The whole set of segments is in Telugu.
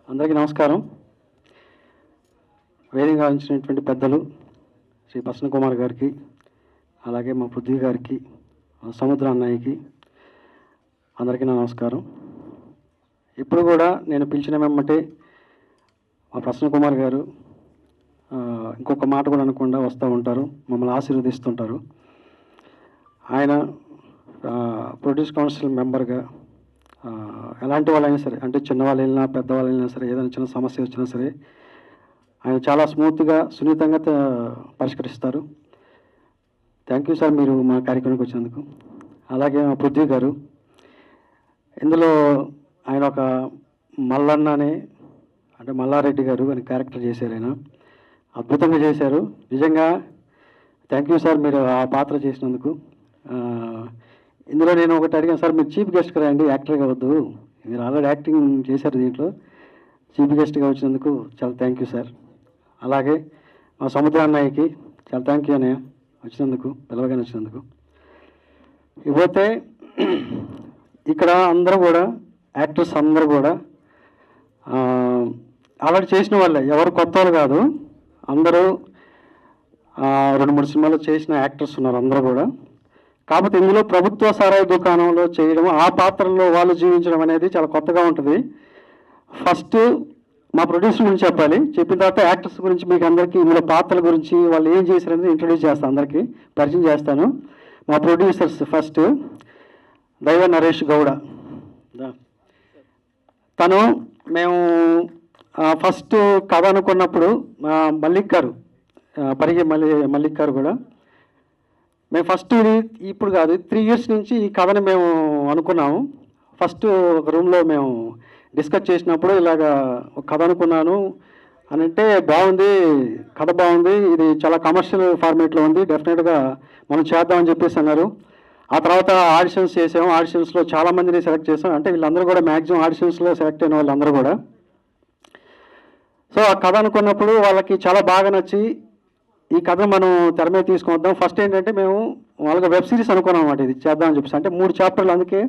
అందరికీ నమస్కారం. వేదికగా ఉంచినటువంటి పెద్దలు శ్రీ ప్రసన్న కుమార్ గారికి, అలాగే మా పృథ్వీ గారికి, సముద్ర అన్నయ్యకి అందరికీ నా నమస్కారం. ఇప్పుడు కూడా నేను పిలిచిన వెంబటే మా ప్రసన్న కుమార్ గారు ఇంకొక మాట కూడా అనకుండా వస్తూ ఉంటారు, మమ్మల్ని ఆశీర్వదిస్తుంటారు. ఆయన ప్రొడ్యూస్ కౌన్సిల్ మెంబర్గా ఎలాంటి వాళ్ళైనా సరే, అంటే చిన్నవాళ్ళు వెళ్ళినా పెద్దవాళ్ళు వెళ్ళినా సరే, ఏదైనా చిన్న సమస్య వచ్చినా సరే ఆయన చాలా స్మూత్గా సున్నితంగా పరిష్కరిస్తారు. థ్యాంక్ యూ సార్, మీరు మా కార్యక్రమానికి వచ్చినందుకు. అలాగే మా పృథ్వీ గారు, ఇందులో ఆయన ఒక మల్లన్న అనే, అంటే మల్లారెడ్డి గారు అని క్యారెక్టర్ చేశారు. ఆయన అద్భుతంగా చేశారు. నిజంగా థ్యాంక్ యూ సార్, మీరు ఆ పాత్ర చేసినందుకు. ఇందులో నేను ఒకటి అడిగాను సార్, మీరు చీఫ్ గెస్ట్గా రండి, యాక్టర్గా వద్దు, మీరు ఆల్రెడీ యాక్టింగ్ చేశారు, దీంట్లో చీఫ్ గెస్ట్గా వచ్చినందుకు చాలా థ్యాంక్ యూ సార్. అలాగే మా సముద్ర అన్నయ్యకి చాలా థ్యాంక్ యూ అన్నయ్య, వచ్చినందుకు, పిలవగానే వచ్చినందుకు. ఇకపోతే ఇక్కడ అందరూ కూడా యాక్టర్స్ అందరూ కూడా ఆల్రెడీ చేసిన వాళ్ళే, ఎవరు కొత్త వాళ్ళు కాదు, అందరూ 2-3 సినిమాలు చేసిన యాక్టర్స్ ఉన్నారు అందరూ కూడా. కాకపోతే ఇందులో ప్రభుత్వ సారాయి దుకాణంలో చేయడం, ఆ పాత్రలో వాళ్ళు జీవించడం అనేది చాలా కొత్తగా ఉంటుంది. ఫస్ట్ మా ప్రొడ్యూసర్ గురించి చెప్పాలి, చెప్పిన తర్వాత యాక్టర్స్ గురించి మీకు అందరికీ ఇందులో పాత్రల గురించి వాళ్ళు ఏం చేశారనేది ఇంట్రొడ్యూస్ చేస్తాను, అందరికీ పరిచయం చేస్తాను. మా ప్రొడ్యూసర్స్ ఫస్ట్ దైవ నరేష్ గౌడ. తను మేము ఫస్ట్ కథ అనుకున్నప్పుడు మల్లిక్ గారు, పరిగే మల్లిక్ గారు కూడా, మేము ఫస్ట్ ఇది ఇప్పుడు కాదు 3 years నుంచి ఈ కథని మేము అనుకున్నాము. ఫస్ట్ ఒక రూమ్లో మేము డిస్కస్ చేసినప్పుడు ఇలాగా ఒక కథ అనుకున్నాను అని అంటే, బాగుంది కథ, బాగుంది, ఇది చాలా కమర్షియల్ ఫార్మేట్లో ఉంది, డెఫినెట్గా మనం చేద్దామని చెప్పేసి అన్నారు. ఆ తర్వాత ఆడిషన్స్ చేసాము, ఆడిషన్స్లో చాలామందిని సెలెక్ట్ చేసాం, అంటే వీళ్ళందరూ కూడా మ్యాక్సిమం ఆడిషన్స్లో సెలెక్ట్ అయిన వాళ్ళందరూ కూడా. సో ఆ కథ అనుకున్నప్పుడు వాళ్ళకి చాలా బాగా నచ్చి ఈ కథ మనం తెర మీద తీసుకొద్దాం. ఫస్ట్ ఏంటంటే మేము వాళ్ళకి వెబ్ సిరీస్ అనుకున్నాం అన్నమాట, ఇది చేద్దామని చెప్పేసి. అంటే 3 chapters, అందుకే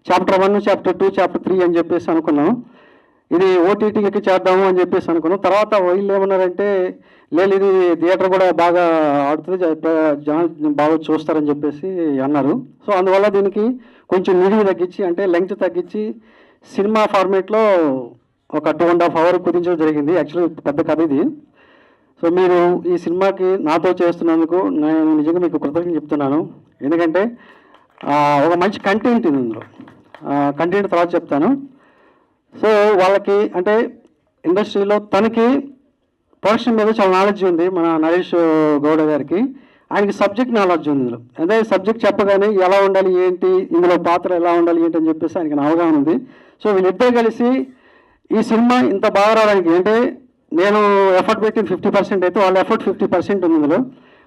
Chapter 1, Chapter 2, Chapter 3 అని చెప్పేసి అనుకున్నాం. ఇది ఓటీటీకి చేద్దాము అని చెప్పేసి అనుకున్నాం. తర్వాత వీళ్ళు ఏమన్నారంటే, లేదు ఇది థియేటర్ కూడా బాగా ఆడుతుంది, జనం బాగా చూస్తారని చెప్పేసి అన్నారు. సో అందువల్ల దీనికి కొంచెం నిడివి తగ్గించి, అంటే లెంగ్త్ తగ్గించి, సినిమా ఫార్మేట్లో ఒక 2.5 hours కుదించడం జరిగింది. యాక్చువల్లీ పెద్ద కథ ఇది. సో మీరు ఈ సినిమాకి నాతో చేస్తున్నందుకు నేను నిజంగా మీకు కృతజ్ఞతలు చెప్తున్నాను. ఎందుకంటే ఒక మంచి కంటెంట్ ఇది, ఇందులో కంటెంట్ తర్వాత చెప్తాను. సో వాళ్ళకి అంటే ఇండస్ట్రీలో తనకి ప్రొడక్షన్ మీద చాలా నాలెడ్జ్ ఉంది, మన నరేష్ గౌడ గారికి. ఆయనకి సబ్జెక్ట్ నాలెడ్జ్ ఉంది ఇందులో. అదే సబ్జెక్ట్ చెప్పగానే ఎలా ఉండాలి ఏంటి, ఇందులో పాత్ర ఎలా ఉండాలి ఏంటి అని చెప్పేసి ఆయనకి అవగాహన ఉంది. సో వీళ్ళిద్దరు కలిసి ఈ సినిమా ఇంత బాగా రావడానికి, అంటే నేను ఎఫర్ట్ పెట్టింది 50% అయితే వాళ్ళ ఎఫర్ట్ 50% ఉంది ఇందులో.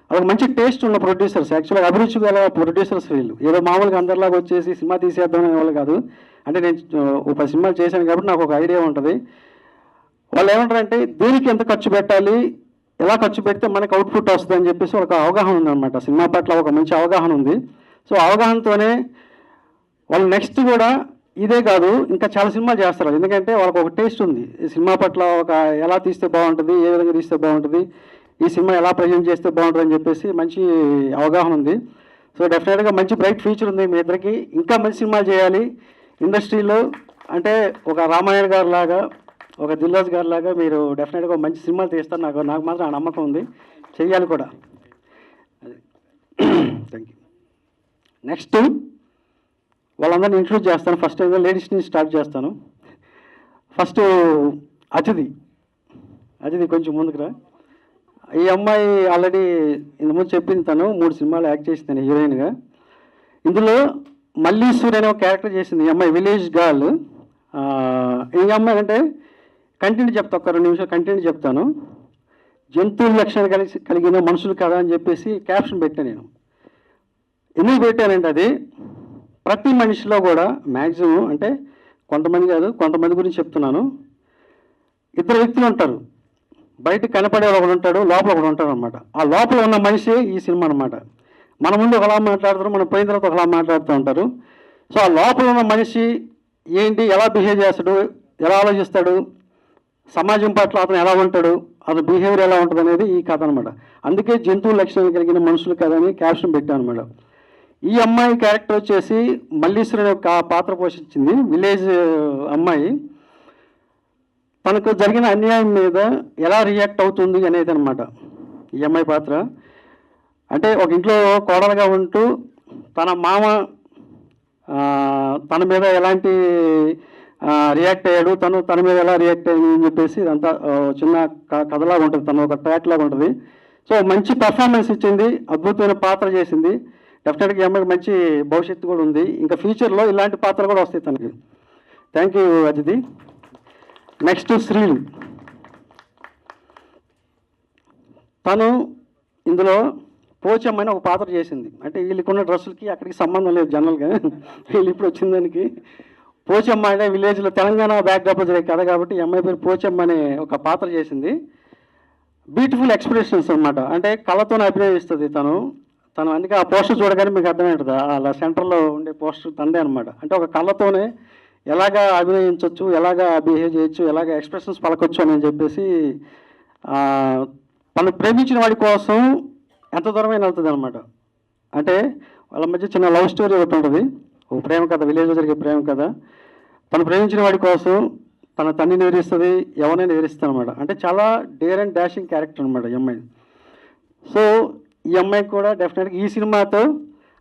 వాళ్ళకి మంచి టేస్ట్ ఉన్న ప్రొడ్యూసర్స్, యాక్చువల్గా అభిరుచి గల ప్రొడ్యూసర్స్ వీళ్ళు. ఏదో మామూలుగా అందరిలాగా వచ్చేసి సినిమా తీసేద్దాం అనే వాళ్ళు కాదు. అంటే నేను ఒక 10 సినిమాలు చేశాను కాబట్టి నాకు ఒక ఐడియా ఉంటుంది. వాళ్ళు ఏమంటారంటే దీనికి ఎంత ఖర్చు పెట్టాలి, ఎలా ఖర్చు పెడితే మనకు అవుట్పుట్ వస్తుంది అని చెప్పేసి ఒక అవగాహన ఉందన్నమాట. సినిమా పట్ల ఒక మంచి అవగాహన ఉంది. సో అవగాహనతోనే వాళ్ళు నెక్స్ట్ కూడా ఇదే కాదు ఇంకా చాలా సినిమాలు చేస్తారు. ఎందుకంటే వాళ్ళకి ఒక టేస్ట్ ఉంది ఈ సినిమా పట్ల, ఒక ఎలా తీస్తే బాగుంటుంది, ఏ విధంగా తీస్తే బాగుంటుంది, ఈ సినిమా ఎలా ప్రజెంట్ చేస్తే బాగుంటుంది అని చెప్పేసి మంచి అవగాహన ఉంది. సో డెఫినెట్గా మంచి బ్రైట్ ఫ్యూచర్ ఉంది మీ ఇద్దరికి. ఇంకా మంచి సినిమాలు చేయాలి ఇండస్ట్రీలో. అంటే ఒక రామాయణ గారు లాగా, ఒక దిల్రాజు గారు లాగా మీరు డెఫినెట్గా మంచి సినిమాలు తీస్తారు. నాకు మాత్రం ఆ నమ్మకం ఉంది, చెయ్యాలి కూడా. Thank you. నెక్స్ట్ వాళ్ళందరినీ ఇంట్రొడ్యూస్ చేస్తాను. ఫస్ట్ ఏదో లేడీస్ నుంచి స్టార్ట్ చేస్తాను. ఫస్ట్ అతిథి కొంచెం ముందుకురా. ఈ అమ్మాయి ఆల్రెడీ ఇంతకుముందు చెప్పింది, తను 3 సినిమాలు యాక్ట్ చేసింది హీరోయిన్గా. ఇందులో మల్లీశ్వరి అనే ఒక క్యారెక్టర్ చేసింది ఈ అమ్మాయి, విలేజ్ గర్ల్. ఈ అమ్మాయి అంటే కంటెంట్ చెప్తా, ఒక 2 నిమిషాలు కంటెంట్ చెప్తాను. జంతువుల లక్షణాలు కలిగిన మనుషులు కదా అని చెప్పేసి క్యాప్షన్ పెట్టాను నేను. ఎందుకు పెట్టానంటే అది ప్రతి మనిషిలో కూడా మ్యాక్సిమం, అంటే కొంతమంది కాదు కొంతమంది గురించి చెప్తున్నాను, 2 వ్యక్తులు ఉంటారు. బయట కనపడే ఒకడు ఉంటాడు, లోపల ఒకడు ఉంటాడు అనమాట. ఆ లోపల ఉన్న మనిషి ఈ సినిమా అనమాట. మన ముందు ఒకలా మాట్లాడతారు, మనం పోయిన తర్వాత ఒకలా మాట్లాడుతూ ఉంటారు. సో ఆ లోపల ఉన్న మనిషి ఏంటి, ఎలా బిహేవ్ చేస్తాడు, ఎలా ఆలోచిస్తాడు, సమాజం పట్ల అతను ఎలా ఉంటాడు, అతని బిహేవియర్ ఎలా ఉంటుంది అనేది ఈ కథ అనమాట. అందుకే జంతువు లక్షణాలు కలిగిన మనుషులు కథ అని క్యాప్షన్ పెట్టాను అనమాట. ఈ అమ్మాయి క్యారెక్టర్ వచ్చేసి మల్లీశ్వరుని యొక్క పాత్ర పోషించింది. విలేజ్ అమ్మాయి తనకు జరిగిన అన్యాయం మీద ఎలా రియాక్ట్ అవుతుంది అనేది అనమాట ఈ అమ్మాయి పాత్ర. అంటే ఒక ఇంట్లో కోడలుగా ఉంటూ తన మామ తన మీద ఎలాంటి రియాక్ట్ అయ్యాడు, తన మీద ఎలా రియాక్ట్ అయ్యింది అని చెప్పేసి ఇదంతా చిన్న కథలాగా ఉంటుంది, తను ఒక ట్రాక్ లాగా ఉంటుంది. సో మంచి పర్ఫార్మెన్స్ ఇచ్చింది, అద్భుతమైన పాత్ర చేసింది. డెఫినెట్గా ఈ అమ్మాయికి మంచి భవిష్యత్తు కూడా ఉంది. ఇంకా ఫ్యూచర్లో ఇలాంటి పాత్రలు కూడా వస్తాయి తనకి. Thank you Ajithi. Next Sreelu. తను ఇందులో పోచమ్మని ఒక పాత్ర చేసింది. అంటే వీళ్ళకున్న డ్రెస్సులకి అక్కడికి సంబంధం లేదు జనరల్గా, వీళ్ళు ఇప్పుడు వచ్చిన దానికి. పోచమ్మ అంటే విలేజ్లో తెలంగాణ బ్యాక్డ్రాప్లో జరిగే కథ కాబట్టి ఈ అమ్మాయి పేరు పోచమ్మ అనే ఒక పాత్ర చేసింది. బ్యూటిఫుల్ ఎక్స్ప్రెషన్స్ అనమాట, అంటే కళతోనే అభినయిస్తుంది తను. అందుకే ఆ పోస్టర్ చూడగానే మీకు అర్థమవుతుంది, అలా సెంటర్లో ఉండే పోస్టర్ తండే అనమాట. అంటే ఒక కళతోనే ఎలాగా అభినయించవచ్చు, ఎలాగా బిహేవ్ చేయొచ్చు, ఎలాగ ఎక్స్ప్రెషన్స్ పలకొచ్చు అని చెప్పేసి తను ప్రేమించిన వాడి కోసం ఎంత దూరమైన వెళ్తుంది అనమాట. అంటే వాళ్ళ మధ్య చిన్న లవ్ స్టోరీ ఒకటి ఉంటుంది, ఒక ప్రేమ కథ, విలేజ్లో జరిగే ప్రేమ కథ. తను ప్రేమించిన వాడి కోసం తన తండ్రిని ఎదిరిస్తుంది, ఎవరైనా ఎదిరిస్తుంది అనమాట. అంటే చాలా డేర్ అండ్ డాషింగ్ క్యారెక్టర్ అనమాట ఈ అమ్మాయి. సో ఈ అమ్మాయికి కూడా డెఫినెట్గా ఈ సినిమాతో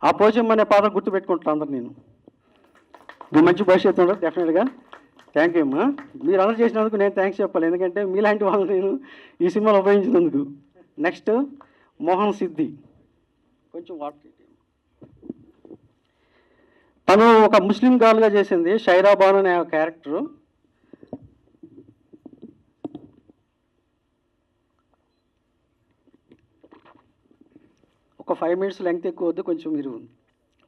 ఆ పోచమ్మ అనే పాత్ర గుర్తుపెట్టుకుంటాను అందరు. నేను మీ మంచి భవిష్యత్తు ఉండదు డెఫినెట్గా. థ్యాంక్ యూ అమ్మా. మీరు అందరూ చేసినందుకు నేను థ్యాంక్స్ చెప్పాలి, ఎందుకంటే మీలాంటి వాళ్ళు నేను ఈ సినిమాలో ఉపయోగించినందుకు. నెక్స్ట్ మోహన్ సిద్ధి. కొంచెం వాటర్. తను ఒక ముస్లిం గర్ల్గా చేసింది షైరా బాను అనే క్యారెక్టరు. ఒక 5 minutes లెంగ్త్ ఎక్కువ వద్దు, కొంచెం మీరు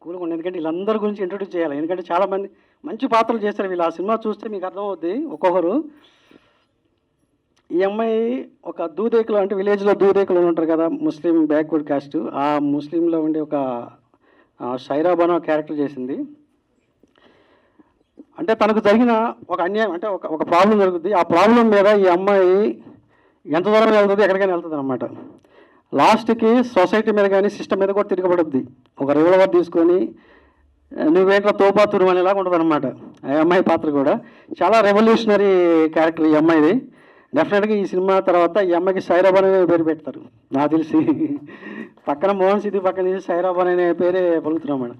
కూల్గా ఉండి, ఎందుకంటే వీళ్ళందరి గురించి ఇంట్రొడ్యూస్ చేయాలి. ఎందుకంటే చాలామంది మంచి పాత్రలు చేస్తారు వీళ్ళు. ఆ సినిమా చూస్తే మీకు అర్థమవుద్ది ఒక్కొక్కరు. ఈ అమ్మాయి ఒక దూదేకులు, అంటే విలేజ్లో దూదేకులు ఉంటారు కదా, ముస్లిం బ్యాక్వర్డ్ కాస్ట్, ఆ ముస్లింలో ఉండే ఒక షైరా బాను క్యారెక్టర్ చేసింది. అంటే తనకు జరిగిన ఒక అన్యాయం, అంటే ఒక ప్రాబ్లం జరుగుతుంది. ఆ ప్రాబ్లం మీద ఈ అమ్మాయి ఎంత దూరం వెళ్తుంది, ఎక్కడికైనా వెళ్తుంది అనమాట. లాస్ట్కి సొసైటీ మీద కానీ సిస్టమ్ మీద కూడా తిరగబడుద్ది. ఒక రివల్వర్ తీసుకొని నువ్వేంట్లో తోపాతురు అనేలాగా ఉంటుంది అనమాట ఆ అమ్మాయి పాత్ర కూడా. చాలా రెవల్యూషనరీ క్యారెక్టర్ ఈ అమ్మాయిది. డెఫినెట్గా ఈ సినిమా తర్వాత ఈ అమ్మాయికి సైరాబాన్ అనే పేరు పెడతారు నాకు తెలిసి. పక్కన మోహన్ సిద్ధి పక్కన తీసి సైరాబాన్ అనే పేరే పలుకుతున్నాం మేడం.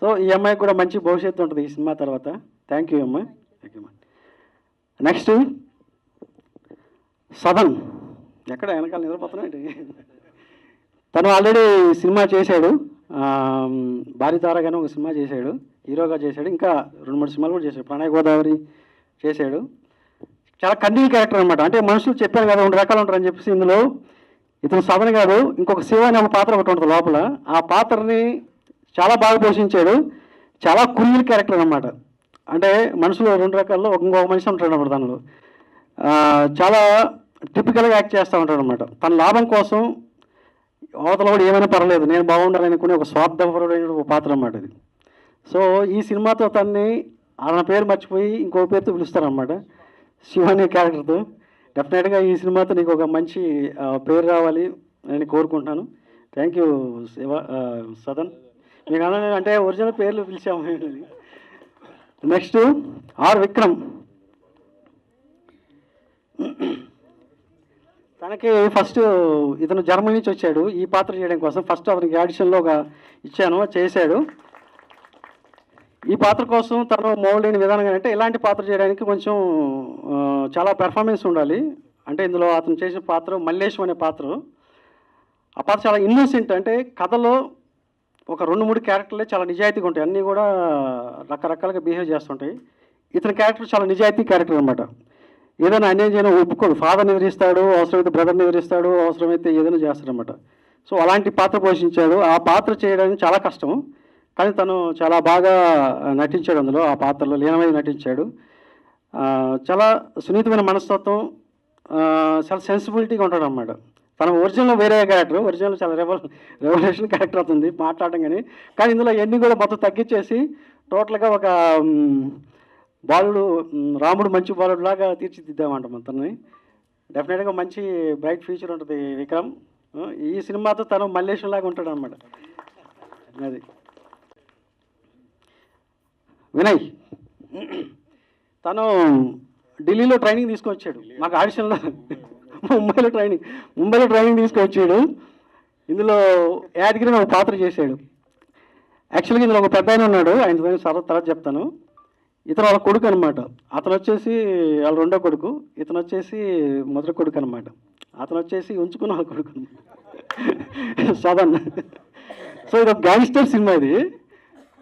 సో ఈ అమ్మాయికి కూడా మంచి భవిష్యత్తు ఉంటుంది ఈ సినిమా తర్వాత. థ్యాంక్ యూ అమ్మాయి. థ్యాంక్ యూ అమ్మా. నెక్స్ట్ సదన్. ఎక్కడ వెనకాల నిద్రపోతున్నాడు. తను ఆల్రెడీ సినిమా చేశాడు, భారీ తారగానే ఒక సినిమా చేశాడు, హీరోగా చేశాడు. ఇంకా 2-3 సినిమాలు కూడా చేశాడు, ప్రణయ గోదావరి చేశాడు. చాలా కన్నింగ్ క్యారెక్టర్ అనమాట. అంటే మనుషులు చెప్పాను కదా 2 రకాలు ఉంటారని చెప్పేసి, ఇందులో ఇతను సదన్ కాదు, ఇంకొక శివ అనే ఒక పాత్ర ఒకటి ఉంటుంది లోపల. ఆ పాత్రని చాలా బాగా పోషించాడు. చాలా కురియల్ క్యారెక్టర్ అనమాట. అంటే మనుషులు 2 రకాల్లో ఇంకొక మనిషి ఉంటాడు అన్నమాట. దానిలో చాలా టిపికల్గా యాక్ట్ చేస్తూ ఉంటాడు అనమాట. తన లాభం కోసం అవతల కూడా ఏమైనా పర్లేదు, నేను బాగుండాలని అనుకునే ఒక స్వార్థపరుడైన ఒక పాత్ర అన్నమాట ఇది. సో ఈ సినిమాతో తన్ని ఆయన పేరు మర్చిపోయి ఇంకో పేరుతో పిలుస్తారనమాట, శివ అనే క్యారెక్టర్తో. డెఫినెట్గా ఈ సినిమాతో నీకు ఒక మంచి పేరు రావాలి అని కోరుకుంటున్నాను. Thank you Shiva Sadan. మీకు అంటే ఒరిజినల్ పేర్లు పిలిచాము. Next are Vikram. తనకి ఫస్ట్ ఇతను జర్మనీ నుంచి వచ్చాడు ఈ పాత్ర చేయడం కోసం. ఫస్ట్ అతనికి ఆడిషన్లో ఇచ్చాను, చేశాడు. ఈ పాత్ర కోసం తను మోల్డ్ అయిన విధానంగా, అంటే ఇలాంటి పాత్ర చేయడానికి కొంచెం చాలా పెర్ఫార్మెన్స్ ఉండాలి. అంటే ఇందులో అతను చేసిన పాత్ర మల్లేశం అనే పాత్ర. ఆ పాత్ర చాలా ఇన్నోసెంట్, అంటే కథలో ఒక 2-3 క్యారెక్టర్లే చాలా నిజాయితీగా ఉంటాయి, అన్నీ కూడా రకరకాలుగా బిహేవ్ చేస్తుంటాయి. ఇతని క్యారెక్టర్ చాలా నిజాయితీ క్యారెక్టర్ అనమాట. ఏదైనా అన్యాయం చేయడం ఒప్పుకోడు, ఫాదర్ని ఎదిరిస్తాడు, అవసరమైతే బ్రదర్ని ఎదిరిస్తాడు, అవసరమైతే ఏదైనా చేస్తాడనమాట. సో అలాంటి పాత్ర పోషించాడు. ఆ పాత్ర చేయడానికి చాలా కష్టం, కానీ తను చాలా బాగా నటించాడు అందులో. ఆ పాత్రలో లీనమై నటించాడు. చాలా సున్నితమైన మనస్తత్వం, చాలా సెన్సిబిలిటీగా ఉంటాడు అన్నమాట. తన ఒరిజినల్ వేరే క్యారెక్టర్, ఒరిజినల్ చాలా రెవల్యూషన్ క్యారెక్టర్ అవుతుంది మాట్లాడడం కానీ ఇందులో ఇవన్నీ కూడా మొత్తం తగ్గించేసి టోటల్గా ఒక బాలుడు, రాముడు మంచి బాలుడు లాగా తీర్చిదిద్దామంట మొత్తాన్ని. డెఫినెట్గా మంచి బ్రైట్ ఫ్యూచర్ ఉంటుంది విక్రమ్. ఈ సినిమాతో తను మల్లేశం లాగా ఉంటాడు అనమాట. అది వినయ్, తను ఢిల్లీలో ట్రైనింగ్ తీసుకొచ్చాడు మాకు ఆడిషన్లో. ముంబైలో ట్రైనింగ్ తీసుకొచ్చాడు. ఇందులో యాదగిరిని ఒక పాత్ర చేశాడు. యాక్చువల్గా ఇందులో ఒక పెద్ద ఆయన ఉన్నాడు, ఆయన తర్వాత చెప్తాను. ఇతను వాళ్ళ కొడుకు అనమాట. అతను వచ్చేసి వాళ్ళ రెండో కొడుకు, ఇతను వచ్చేసి మొదటి కొడుకు అనమాట. అతను వచ్చేసి ఉంచుకున్న వాళ్ళ కొడుకు అనమాట, సదన్. సో ఇది ఒక గ్యాంగ్స్టర్ సినిమా. ఇది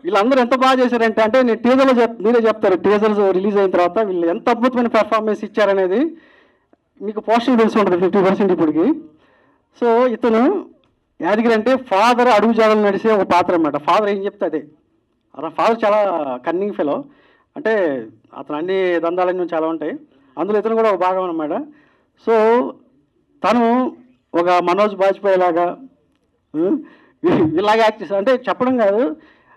వీళ్ళందరూ ఎంత బాగా చేశారంటే, అంటే నేను టీజర్లో మీరే చెప్తారు, టీజర్స్ రిలీజ్ అయిన తర్వాత వీళ్ళు ఎంత అద్భుతమైన పెర్ఫార్మెన్స్ ఇచ్చారనేది మీకు పోస్టర్ తెలిసి ఉంటుంది 50% ఇప్పటికి. సో ఇతను యాదగిరి అంటే ఫాదర్ అడుగుజాడలు నడిసే ఒక పాత్ర అనమాట. ఫాదర్ ఏం చెప్తే అదే. అతను ఫాదర్ చాలా కన్నింగ్ ఫెలో, అంటే అతను అన్ని దందాలన్నీ చాలా ఉంటాయి, అందులో ఇతను కూడా ఒక భాగం అన్నమాట. సో తను ఒక మనోజ్ బాజ్పేయి లాగా ఇలాగ యాక్ట్ చేస్తారు. అంటే చెప్పడం కాదు,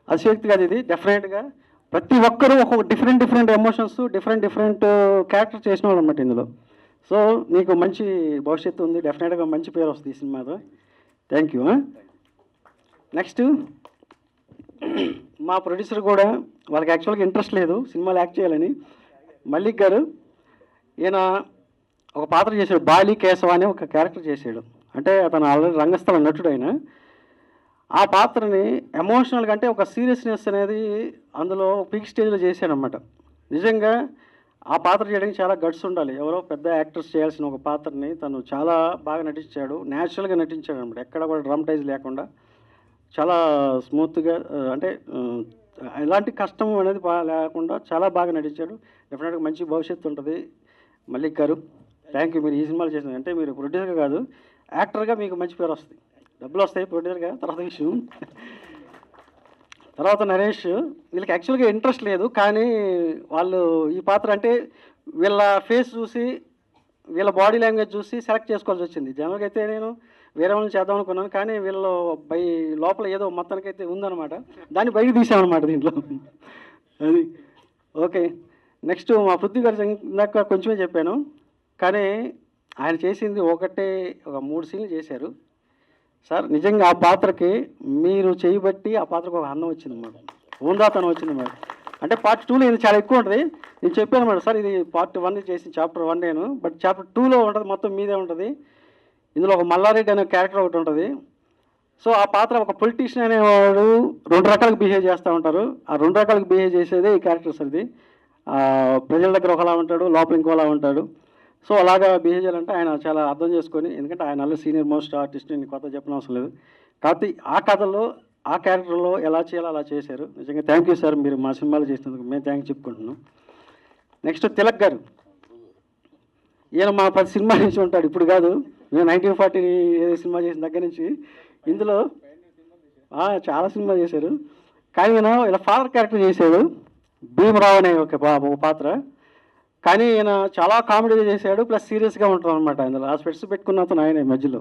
అతిశక్తి కాదు ఇది. డెఫినెట్గా ప్రతి ఒక్కరూ ఒక డిఫరెంట్ ఎమోషన్స్, డిఫరెంట్ క్యారెక్టర్ చేసిన వాళ్ళు అనమాట ఇందులో. సో నీకు మంచి భవిష్యత్తు ఉంది, డెఫినెట్గా మంచి పేరు వస్తుంది ఈ సినిమాతో. Thank you. నెక్స్ట్ మా ప్రొడ్యూసర్ కూడా, వాళ్ళకి యాక్చువల్గా ఇంట్రెస్ట్ లేదు సినిమాలో యాక్ట్ చేయాలని, మల్లిక్ గారు. ఈయన ఒక పాత్ర చేశాడు, బాలి కేశవ అనే ఒక క్యారెక్టర్ చేశాడు. అంటే అతను ఆల్రెడీ రంగస్థల నటుడు. ఆయన ఆ పాత్రని ఎమోషనల్గా, అంటే ఒక సీరియస్నెస్ అనేది అందులో పీక్ స్టేజ్లో చేశాడనమాట. నిజంగా ఆ పాత్ర చేయడానికి చాలా గట్స్ ఉండాలి. ఎవరో పెద్ద యాక్టర్స్ చేయాల్సిన ఒక పాత్రని తను చాలా బాగా నటించాడు, న్యాచురల్గా నటించాడు అనమాట. ఎక్కడ కూడా డ్రామటైజ్ లేకుండా చాలా స్మూత్గా, అంటే ఎలాంటి కష్టం అనేది లేకుండా చాలా బాగా నటించాడు. డెఫినెట్గా మంచి భవిష్యత్తు ఉంటుంది మల్లిక్ గారు. Thank you. మీరు ఈ సినిమాలు చేసినారు అంటే మీరు ప్రొడ్యూసర్గా కాదు, యాక్టర్గా మీకు మంచి పేరు వస్తుంది, డబ్బులు వస్తాయి ప్రొడ్యూసర్గా. తర్వాత విషయం, తర్వాత నరేష్. వీళ్ళకి యాక్చువల్గా ఇంట్రెస్ట్ లేదు, కానీ వాళ్ళు ఈ పాత్ర అంటే వీళ్ళ ఫేస్ చూసి, వీళ్ళ బాడీ లాంగ్వేజ్ చూసి సెలెక్ట్ చేసుకోవాల్సి వచ్చింది. జనరల్గా అయితే నేను వేరే వాళ్ళని చేద్దాం అనుకున్నాను, కానీ వీళ్ళు లోపల ఏదో మొత్తానికైతే ఉందన్నమాట, దాన్ని బయట తీసామన్నమాట దీంట్లో. అది ఓకే. నెక్స్ట్ మా పృథ్వీ గారు ఇందాక కొంచెమే చెప్పాను, కానీ ఆయన చేసింది ఒక 3 సీన్లు చేశారు సార్. నిజంగా ఆ పాత్రకి మీరు చేయబట్టి ఆ పాత్రకు ఒక అందం వచ్చింది అన్నమాట, ఊందాతనం వచ్చింది అన్నమాట. అంటే పార్ట్ 2లో ఇది చాలా ఎక్కువ ఉంటుంది. నేను చెప్పాను అన్నమాట, సార్ ఇది పార్ట్ 1 చేసిన చాప్టర్ 1 నేను, బట్ చాప్టర్ 2లో ఉంటుంది, మొత్తం మీదే ఉంటుంది. ఇందులో ఒక మల్లారెడ్డి అనే క్యారెక్టర్ ఒకటి ఉంటుంది. సో ఆ పాత్ర ఒక పొలిటీషియన్ అనేవాడు 2 రకాలుగా బిహేవ్ చేస్తూ ఉంటారు. ఆ 2 రకాలుగా బిహేవ్ చేసేదే ఈ క్యారెక్టర్ సార్. ఇది ప్రజల దగ్గర ఒకలా ఉంటాడు, లోపల ఇంకోలా ఉంటాడు. సో అలాగా బిహేవ్ చేయాలంటే ఆయన చాలా అర్థం చేసుకొని, ఎందుకంటే ఆయన అలా సీనియర్ మోస్ట్ ఆర్టిస్ట్, నేను కొత్త చెప్పనవసరం లేదు. కాబట్టి ఆ కథలో, ఆ క్యారెక్టర్లో ఎలా చేయాలో అలా చేశారు. నిజంగా థ్యాంక్ యూ సార్, మీరు మా సినిమాలో చేసినందుకు మేము థ్యాంక్స్ చెప్పుకుంటున్నాం. నెక్స్ట్ తిలక్ గారు. ఈయన మా 10 సినిమా నుంచి ఉంటాడు, ఇప్పుడు కాదు, మేము 1940 సినిమా చేసిన దగ్గర నుంచి. ఇందులో చాలా సినిమా చేశారు, కానీ ఈయన ఇలా ఫాదర్ క్యారెక్టర్ చేశాడు, భీమరావు అనే ఒక పాత్ర. కానీ ఈయన చాలా కామెడీగా చేశాడు, ప్లస్ సీరియస్గా ఉంటాడు అనమాట. ఇందులో ఆ స్పెట్స్ పెట్టుకున్న అతను ఆయన మధ్యలో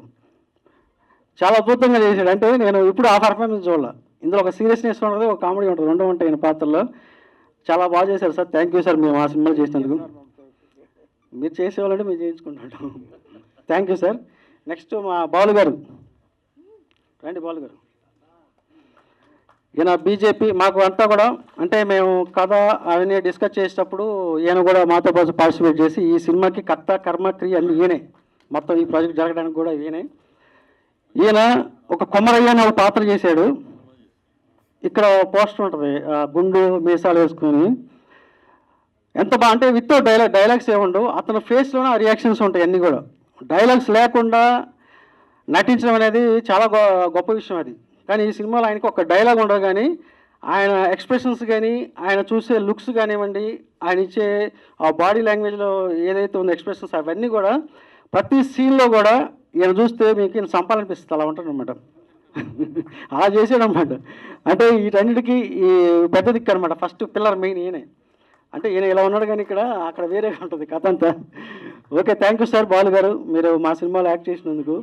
చాలా అద్భుతంగా చేశాడు. అంటే నేను ఇప్పుడు ఆ పర్ఫార్మెన్స్ చూడాల. ఇందులో ఒక సీరియస్నెస్ ఉంటుంది, ఒక కామెడీ ఉంటుంది, 2 ఉంటాయి ఈయన పాత్రలో. చాలా బాగా చేశారు సార్. థ్యాంక్ యూ సార్, మేము ఆ సినిమాలు చేసినందుకు. మీరు చేసేవాళ్ళంటే మీరు చేయించుకుంటాడు. Thank you sir. నెక్స్ట్ మా బాలు గారు. రండి బాలు గారు. ఈయన బీజేపీ మాకు అంతా కూడా, అంటే మేము కథ అవన్నీ డిస్కస్ చేసేటప్పుడు ఈయన కూడా మాతో పాటు పార్టిసిపేట్ చేసి ఈ సినిమాకి కర్త కర్మ క్రియ అన్ని ఈయనే, మొత్తం ఈ ప్రాజెక్ట్ జరగడానికి కూడా ఈయనే. ఈయన ఒక కొమరయ్య అనే ఒక పాత్ర చేశాడు. ఇక్కడ పోస్టర్ ఉంటుంది, గుండు మీసాలు వేసుకొని. ఎంత బాగా అంటే విత్ డైలాగ్స్ ఏముండవు, అతని ఫేస్లోనే ఆ రియాక్షన్స్ ఉంటాయి అన్నీ కూడా. డైలాగ్స్ లేకుండా నటించడం అనేది చాలా గొప్ప విషయం అది. కానీ ఈ సినిమాలో ఆయనకి ఒక డైలాగ్ ఉండదు, కానీ ఆయన ఎక్స్ప్రెషన్స్ కానీ, ఆయన చూసే లుక్స్ కానివ్వండి, ఆయన ఇచ్చే ఆ బాడీ లాంగ్వేజ్లో ఏదైతే ఉందో ఎక్స్ప్రెషన్స్, అవన్నీ కూడా ప్రతి సీన్లో కూడా ఈయన చూస్తే మీకు ఈయన సంపాలనిపిస్తుంది, అలా ఉంటాడు అనమాట. అలా చేసాడు అనమాట. అంటే వీటన్నిటికీ ఈ పెద్ద దిక్కు అనమాట, ఫస్ట్ పిల్లర్ మెయిన్ ఈయనే. అంటే ఈయన ఇలా ఉన్నాడు కానీ ఇక్కడ అక్కడ వేరేగా ఉంటుంది కథ అంతా. Okay, thank you sir Balu గారు, మీరు మా సినిమాలో యాక్ట్ చేసినందుకు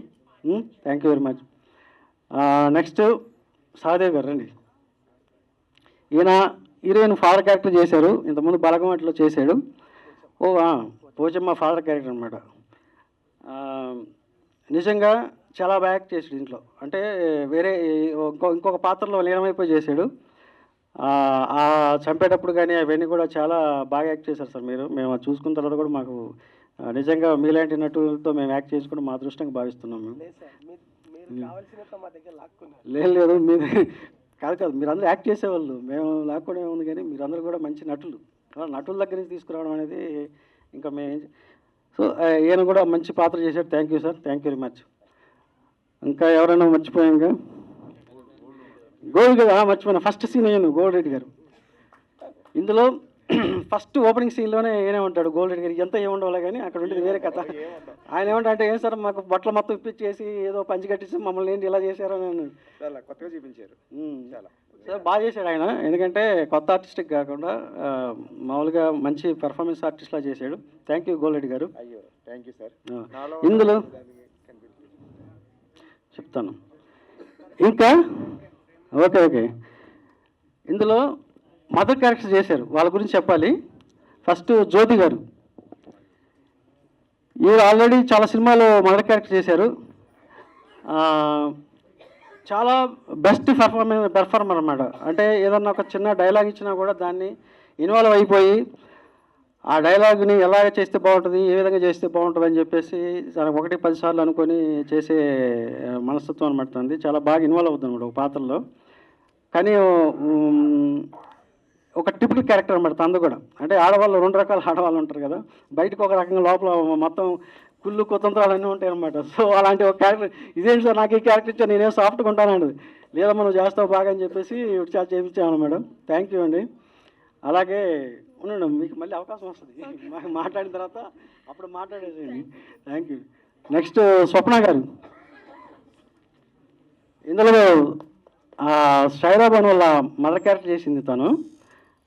thank you very much. Next Sahadev గారు రండి. ఈయన హీరోయిన్ ఫాదర్ క్యారెక్టర్ చేశారు, ఇంతకుముందు బలగమట్లో చేశాడు. పోచమ్మ ఫాదర్ క్యారెక్టర్ అనమాట. నిజంగా చాలా బాగా యాక్ట్ చేసాడు ఇంట్లో, అంటే వేరే ఇంకొక పాత్రలో లీనమైపోయి చేశాడు. చంపేటప్పుడు కానీ అవన్నీ కూడా చాలా బాగా యాక్ట్ చేశారు సార్ మీరు. మేము అది చూసుకున్న తర్వాత కూడా మాకు నిజంగా మీలాంటి నటులతో మేము యాక్ట్ చేసుకుని మా అదృష్టంగా భావిస్తున్నాం మేము. లేదు మీరు కాదు మీరందరూ యాక్ట్ చేసేవాళ్ళు, మేము లాక్కోవడం ఉంది, కానీ మీరందరూ కూడా మంచి నటులు. నటుల దగ్గర నుంచి తీసుకురావడం అనేది ఇంకా మేము. సో ఈయన కూడా మంచి పాత్ర చేశాడు. Thank you sir, thank you very much. ఇంకా ఎవరైనా మర్చిపోయాక గోల్డ్ గారు మర్చిపోయిన ఫస్ట్ సీన్ అయ్యాను గోల్డ్ రెడ్డి గారు. ఇందులో ఫస్ట్ ఓపెనింగ్ సీన్లోనే ఏనే ఉంటాడు గోల్డ్ రెడ్డి గారికి, ఎంత ఏముండవాలి కానీ అక్కడ ఉండేది వేరే కథ. ఆయన ఏమంటా అంటే ఏం సార్ మాకు బట్టలు మొత్తం ఇప్పించేసి ఏదో పంచి కట్టేసి మమ్మల్ని ఏంటి ఇలా చేశారు అని అన్నాడు. చాలా కొత్తగా చూపించారు, చాలా సార్ బాగా చేశాడు ఆయన. ఎందుకంటే కొత్త ఆర్టిస్ట్కి కాకుండా మామూలుగా మంచి పెర్ఫార్మెన్స్ ఆర్టిస్ట్లా చేశాడు. థ్యాంక్ యూ గోల్డ్ రెడ్డి గారు. అయ్యో థ్యాంక్ యూ సార్. ఇందులో చెప్తాను ఇంకా. ఓకే, ఇందులో మదర్ క్యారెక్టర్ చేశారు, వాళ్ళ గురించి చెప్పాలి. ఫస్ట్ జ్యోతి గారు, ఈవిడ ఆల్రెడీ చాలా సినిమాలు మదర్ క్యారెక్టర్ చేశారు. చాలా బెస్ట్ పెర్ఫార్మర్ అన్నమాట. అంటే ఏదన్నా ఒక చిన్న డైలాగ్ ఇచ్చినా కూడా దాన్ని ఇన్వాల్వ్ అయిపోయి ఆ డైలాగ్ని ఎలాగ చేస్తే బాగుంటుంది, ఏ విధంగా చేస్తే బాగుంటుంది అని చెప్పేసి 1-10 సార్లు అనుకొని చేసే మనస్తత్వం అనమాట. అంది చాలా బాగా ఇన్వాల్వ్ అవుతుంది అనమాట ఒక పాత్రలో. కానీ ఒక టిపికల్ క్యారెక్టర్ అనమాట తనది కూడా. అంటే ఆడవాళ్ళు 2 రకాల ఆడవాళ్ళు ఉంటారు కదా, బయటకు ఒక రకంగా లోపల మొత్తం కుళ్ళు కుతంత్రాలు అన్నీ ఉంటాయి అనమాట. సో అలాంటి ఒక క్యారెక్టర్, ఇదేంటి సార్ నాకు ఈ క్యారెక్టర్ ఇచ్చా, నేనేం సాఫ్ట్గా ఉంటానండి, లేదా మనం చేస్తావు బాగా అని చెప్పేసి చాలా చేయించాము మేడం. థ్యాంక్ యూ అండి. అలాగే ఉండండి, మీకు మళ్ళీ అవకాశం వస్తుంది మాట్లాడిన తర్వాత, అప్పుడు మాట్లాడేసేయండి. Thank you. నెక్స్ట్ స్వప్న గారు, ఇందులో షైరాబాన్ వల్ల మదర్ క్యారెక్టర్ చేసింది తను,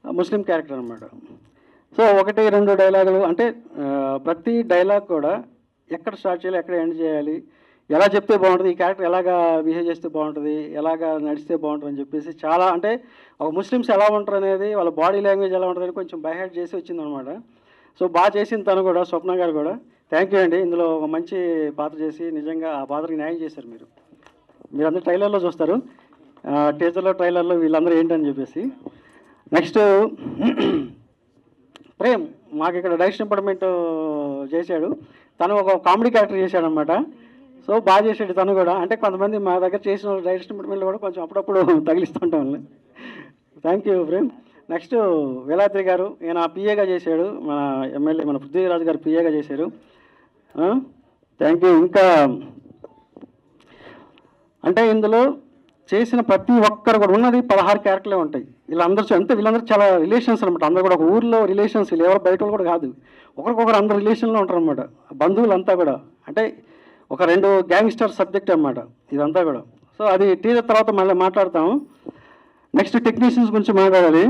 ముస్లిం క్యారెక్టర్ అనమాట. సో 1-2 డైలాగులు, అంటే ప్రతి డైలాగ్ కూడా ఎక్కడ స్టార్ట్ చేయాలి, ఎక్కడ ఎండ్ చేయాలి, ఎలా చెప్తే బాగుంటుంది, ఈ క్యారెక్టర్ ఎలాగా బిహేవ్ చేస్తే బాగుంటుంది, ఎలాగా నడిస్తే బాగుంటుంది అని చెప్పేసి చాలా, అంటే ఒక ముస్లిమ్స్ ఎలా ఉంటారు అనేది, వాళ్ళ బాడీ లాంగ్వేజ్ ఎలా ఉంటుంది అని కొంచెం బైహెడ్ చేసి వచ్చిందనమాట. సో బాగా చేసింది తను కూడా, స్వప్న గారు కూడా. థ్యాంక్ యూ అండి. ఇందులో ఒక మంచి పాత్ర చేసి నిజంగా ఆ పాత్రకి న్యాయం చేశారు మీరు. మీరందరూ ట్రైలర్లో చూస్తారు, టీజర్లో ట్రైలర్లో వీళ్ళందరూ ఏంటని చెప్పేసి. నెక్స్ట్ ప్రేమ్, మాకు ఇక్కడ డైరెక్షన్ డిపార్ట్మెంట్ చేశాడు, తను ఒక కామెడీ క్యారెక్టర్ చేశాడు అనమాట. సో బాగా చేసాడు తను కూడా. అంటే కొంతమంది మా దగ్గర చేసిన డైరెక్షన్ డిపార్ట్మెంట్లో కూడా కొంచెం అప్పుడప్పుడు తగిలిస్తుంటాం వాళ్ళని. Thank you Prem. Next Veladri garu, ఈయన పిఏగా చేశాడు, మన ఎమ్మెల్యే మన పృథ్వీరాజు గారు పిఏగా చేశారు. Thank you. ఇంకా అంటే ఇందులో చేసిన ప్రతి ఒక్కరు కూడా ఉన్నది 16 క్యారెక్టర్లే ఉంటాయి. వీళ్ళందరూ చాలా రిలేషన్స్ అనమాట. అందరూ కూడా ఒక ఊర్లో రిలేషన్స్, వీళ్ళు ఎవరు బయట కూడా కాదు, ఒకరికొకరు అందరు రిలేషన్లో ఉంటారు అనమాట. బంధువులంతా కూడా, అంటే ఒక 2 గ్యాంగ్స్టర్ సబ్జెక్ట్ అనమాట ఇదంతా కూడా. సో అది టీజర్ తర్వాత మళ్ళీ మాట్లాడతాము. నెక్స్ట్ టెక్నీషియన్స్ గురించి మాట్లాడాలి.